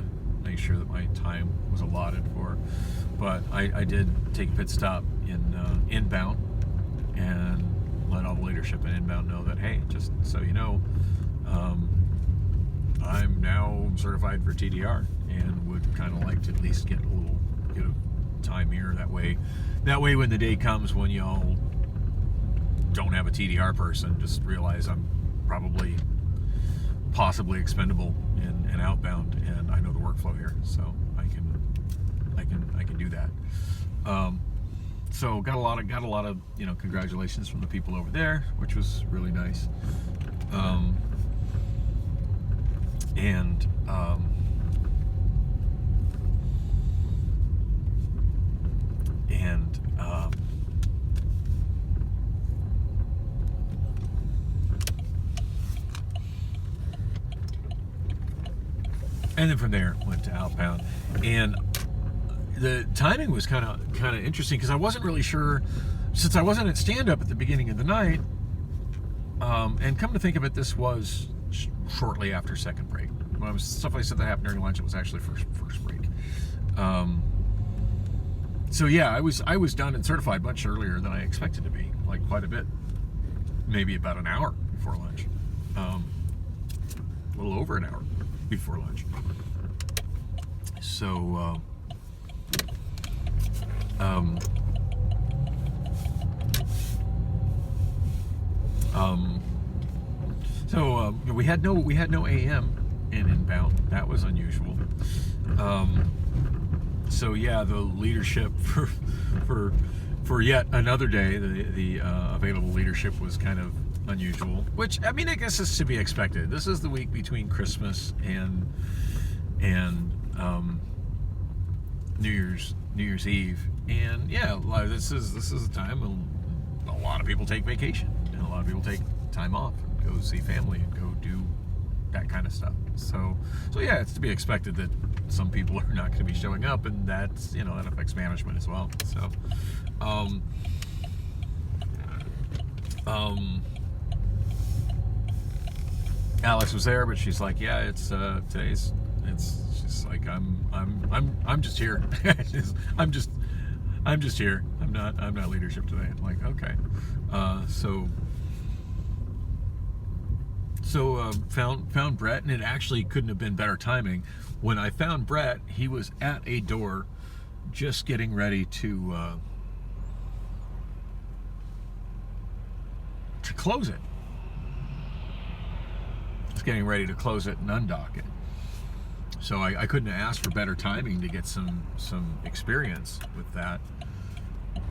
make sure that my time was allotted for. But I did take a pit stop in inbound and let all the leadership in inbound know that, hey, just so you know, I'm now certified for TDR and would kind of like to at least get a little time here. That way when the day comes when y'all don't have a TDR person, just realize I'm possibly expendable in outbound, and I know the workflow here, so I can do that. So got a lot of congratulations from the people over there, which was really nice. And then from there went to outbound, and the timing was kind of interesting because I wasn't really sure, since I wasn't at stand-up at the beginning of the night, and come to think of it, this was shortly after second break. When I was stuff I said that happened during lunch, it was actually first break. So yeah, I was done and certified much earlier than I expected to be, like quite a bit, maybe about an hour before lunch, a little over an hour before lunch. So we had no AM in inbound. That was unusual. So yeah, the leadership for yet another day, the available leadership was kind of unusual, which, I mean, I guess is to be expected. This is the week between Christmas and New Year's Eve, and yeah, this is a time when a lot of people take vacation and a lot of people take time off and go see family and go do that kind of stuff. So yeah, it's to be expected that some people are not going to be showing up, and that's, that affects management as well. So Alex was there, but she's like, yeah, it's she's like, I'm just here. I'm just here. I'm not leadership today. I'm like, okay. So found Brett, and it actually couldn't have been better timing. When I found Brett, he was at a door just getting ready to close it. Just getting ready to close it and undock it. So I couldn't have asked for better timing to get some experience with that.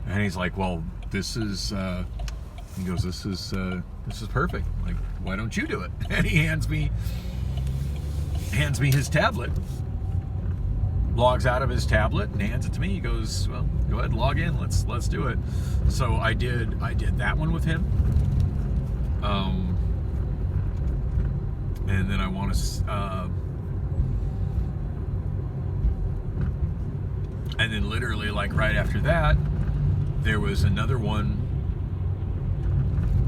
And he's like, well, this is perfect. I'm like, why don't you do it? And he hands me his tablet, logs out of his tablet and hands it to me. He goes, well, go ahead and log in. Let's do it. So I did that one with him. And then I want to, and then literally like right after that, there was another one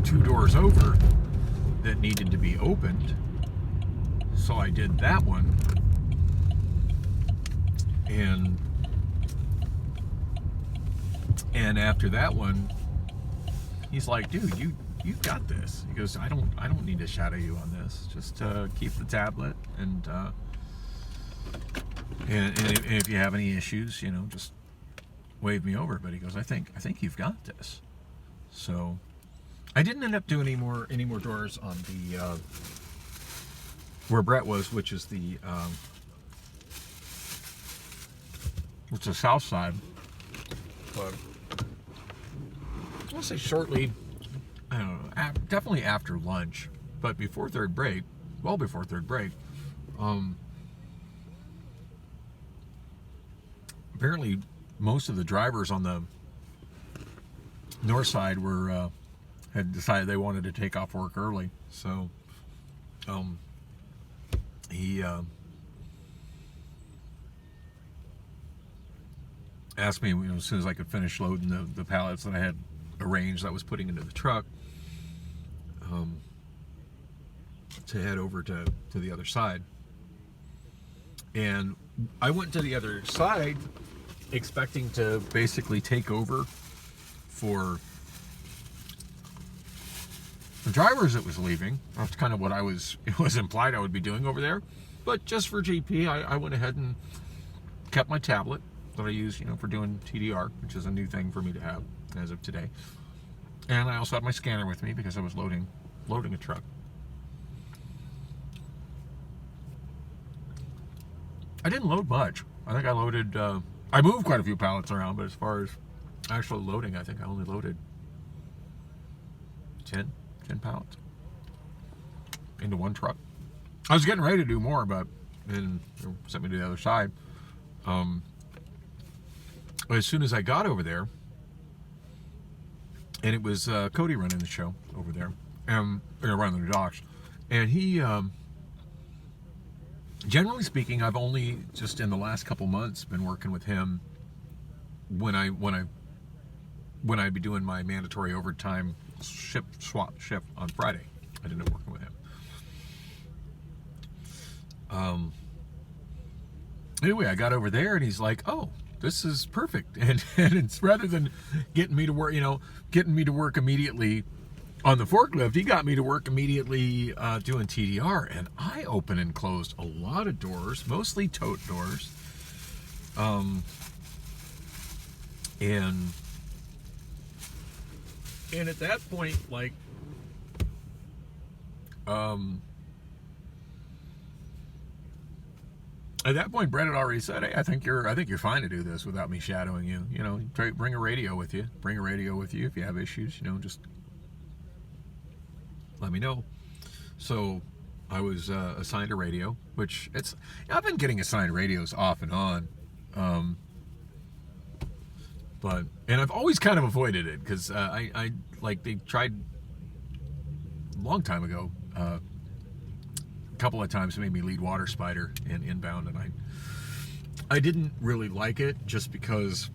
2 doors over that needed to be opened. So I did that one. And after that one, he's like, dude, you've got this. He goes, I don't need to shadow you on this. Just keep the tablet and if you have any issues, you know, just wave me over. But he goes, I think you've got this. So I didn't end up doing any more doors on the where Brett was, which is the south side. But I want to say shortly, I don't know, definitely after lunch, but before third break, well before third break, apparently most of the drivers on the north side were had decided they wanted to take off work early. So he asked me, you know, as soon as I could finish loading the pallets that I had arranged that I was putting into the truck, to head over to the other side. And I went to the other side expecting to basically take over for the drivers that was leaving. That's kind of what it was implied I would be doing over there. But just for GP, I went ahead and kept my tablet that I use, you know, for doing TDR, which is a new thing for me to have as of today. And I also had my scanner with me because I was loading a truck. I didn't load much. I think I loaded, I moved quite a few pallets around, but as far as actual loading, I think I only loaded 10 pallets into one truck. I was getting ready to do more, but then they sent me to the other side. As soon as I got over there, and it was Cody running the show over there, running the docks, and he, generally speaking, I've only just in the last couple months been working with him when I'd be doing my mandatory overtime swap shift on Friday. I ended up working with him. Anyway, I got over there and he's like, "Oh, this is perfect." And it's rather than getting me to work immediately on the forklift, he got me to work immediately doing TDR, and I opened and closed a lot of doors, mostly tote doors. And at that point, like, at that point, Brett had already said, "Hey, I think you're fine to do this without me shadowing you. You know, bring a radio with you. Bring a radio with you if you have issues. You know, just let me know." So I was assigned a radio, which I've been getting assigned radios off and on, and I've always kind of avoided it because I like they tried a long time ago. A couple of times made me lead Water Spider in inbound, and I didn't really like it just because,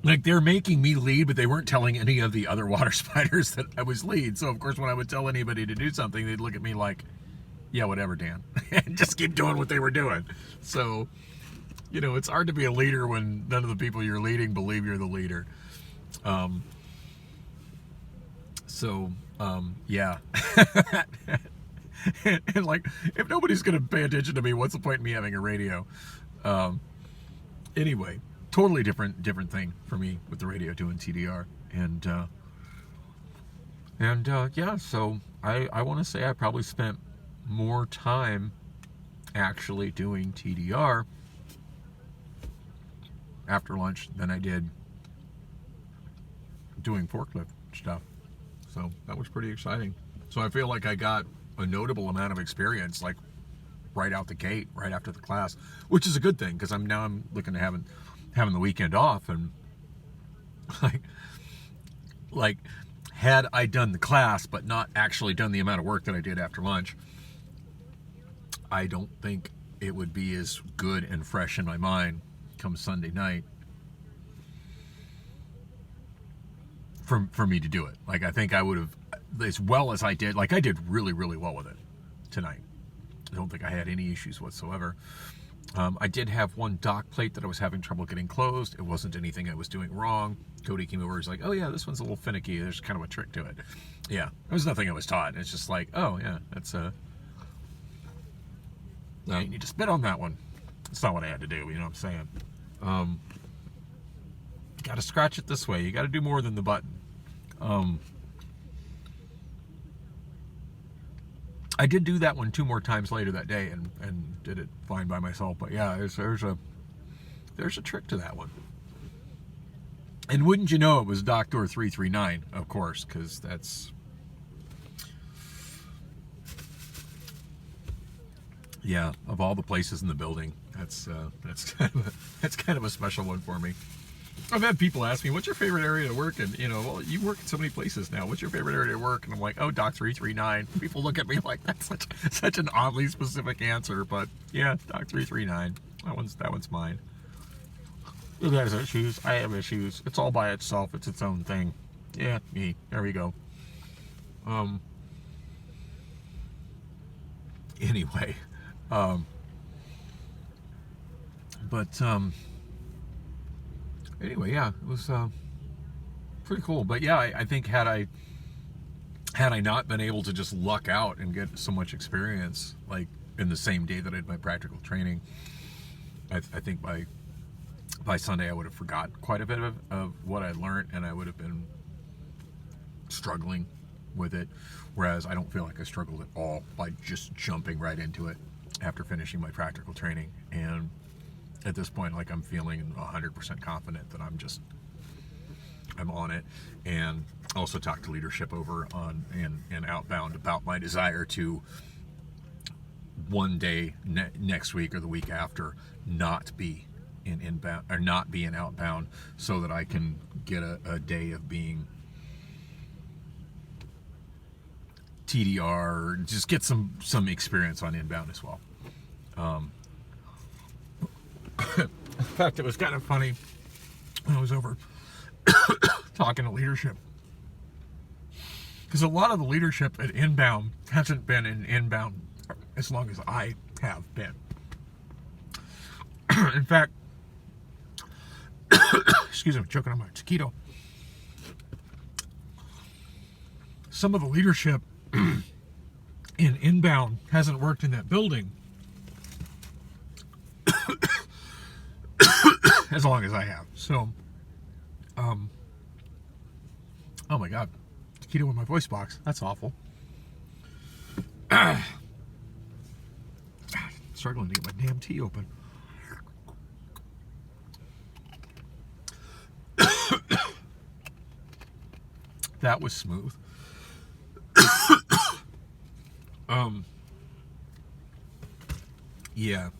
like, they're making me lead, but they weren't telling any of the other Water Spiders that I was lead. So of course when I would tell anybody to do something, they'd look at me like, "Yeah, whatever, Dan," and just keep doing what they were doing. So, you know, it's hard to be a leader when none of the people you're leading believe you're the leader. Yeah. and like, if nobody's going to pay attention to me, what's the point in me having a radio? Anyway, totally different thing for me with the radio doing TDR. Yeah, so I want to say I probably spent more time actually doing TDR after lunch than I did doing forklift stuff. So that was pretty exciting. So I feel like I got a notable amount of experience, like right out the gate, right after the class, which is a good thing because I'm looking to having the weekend off, and like had I done the class but not actually done the amount of work that I did after lunch, I don't think it would be as good and fresh in my mind come Sunday night for me to do it. Like, I think I would have, as well as I did, like, I did really, really well with it tonight. I don't think I had any issues whatsoever. I did have one dock plate that I was having trouble getting closed. It wasn't anything I was doing wrong. Cody came over, he's like, oh yeah, this one's a little finicky. There's kind of a trick to it. Yeah, there was nothing I was taught. It's just like, oh yeah, that's no, you need to spit on that one. That's not what I had to do, you know what I'm saying? You gotta scratch it this way. You gotta do more than the button. I did do that one 2 more times later that day and did it fine by myself. But yeah, there's a trick to that one. And wouldn't you know, it was dock door 339, of course, because that's, yeah, of all the places in the building, that's kind of a special one for me. I've had people ask me, what's your favorite area to work in? You know, well, you work in so many places now. What's your favorite area to work? And I'm like, oh, dock 339. People look at me like that's such an oddly specific answer, but yeah, dock 339. That one's mine. It has issues. I have issues. It's all by itself. It's its own thing. Yeah, me. There we go. Anyway, anyway, yeah, it was pretty cool. But yeah, I think had I not been able to just luck out and get so much experience, like in the same day that I did my practical training, I think by Sunday I would have forgot quite a bit of what I learned, and I would have been struggling with it. Whereas I don't feel like I struggled at all by just jumping right into it after finishing my practical training. And at this point, like, I'm feeling 100% confident that I'm on it. And also talked to leadership over on and outbound about my desire to one day next week or the week after not be in inbound or not be in outbound, so that I can get a day of being TDR, just get some experience on inbound as well. In fact, it was kind of funny when I was over talking to leadership, because a lot of the leadership at inbound hasn't been in inbound as long as I have been. In fact, excuse me, I'm choking on my taquito. Some of the leadership in inbound hasn't worked in that building as long as I have. So, oh my God, taquito in my voice box. That's awful. Struggling to get my damn tea open. That was smooth. Yeah.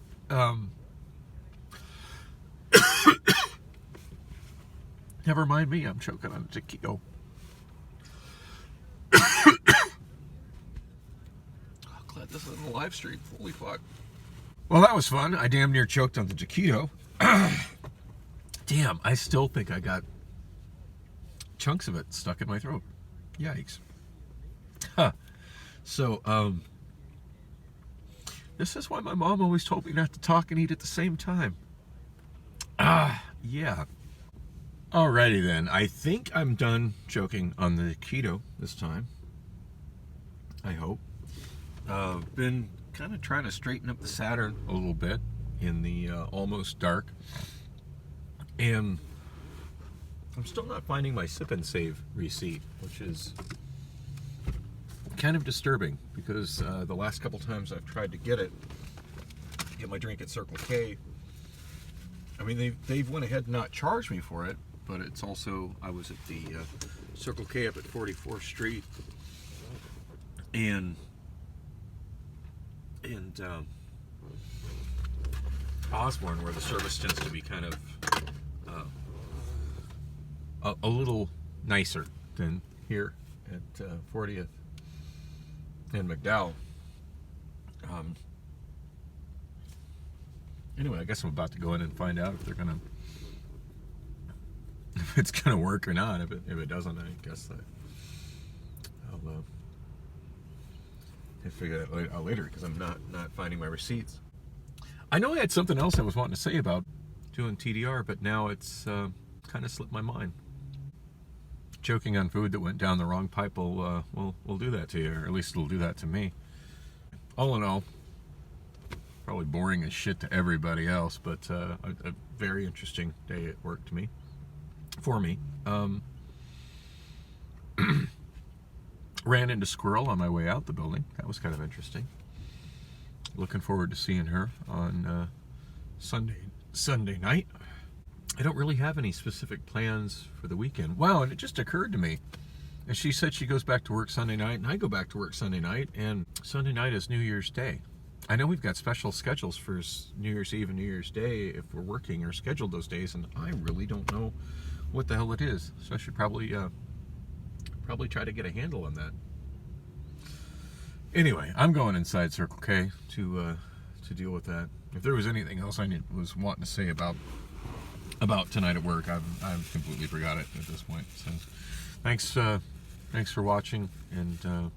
Never mind me, I'm choking on taquito. Glad this isn't a live stream. Holy fuck. Well, that was fun. I damn near choked on the taquito. Damn, I still think I got chunks of it stuck in my throat. Yikes. Huh. So, this is why my mom always told me not to talk and eat at the same time. Yeah. Alrighty then. I think I'm done joking on the keto this time. I hope. Been kind of trying to straighten up the Saturn a little bit in the almost dark. And I'm still not finding my sip and save receipt, which is kind of disturbing, because the last couple times I've tried to get my drink at Circle K, I mean, they've went ahead and not charged me for it, but it's also, I was at the Circle K up at 44th Street, and Osborne, where the service tends to be kind of a little nicer than here at 40th and McDowell. Anyway, I guess I'm about to go in and find out if it's gonna work or not. If it doesn't, I guess I'll figure that out later, because I'm not finding my receipts. I know I had something else I was wanting to say about doing TDR, but now it's kind of slipped my mind. Choking on food that went down the wrong pipe will do that to you, or at least it'll do that to me. All in all, probably boring as shit to everybody else, but a very interesting day at work for me. Ran into Squirrel on my way out the building. That was kind of interesting. Looking forward to seeing her on Sunday night. I don't really have any specific plans for the weekend. Wow, and it just occurred to me. And she said she goes back to work Sunday night, and I go back to work Sunday night, and Sunday night is New Year's Day. I know we've got special schedules for New Year's Eve and New Year's Day if we're working or scheduled those days, and I really don't know what the hell it is. So I should probably try to get a handle on that. Anyway, I'm going inside Circle K to deal with that. If there was anything else I was wanting to say about tonight at work, I've completely forgot it at this point. So thanks for watching, and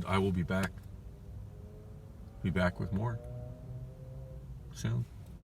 I will be back with more soon.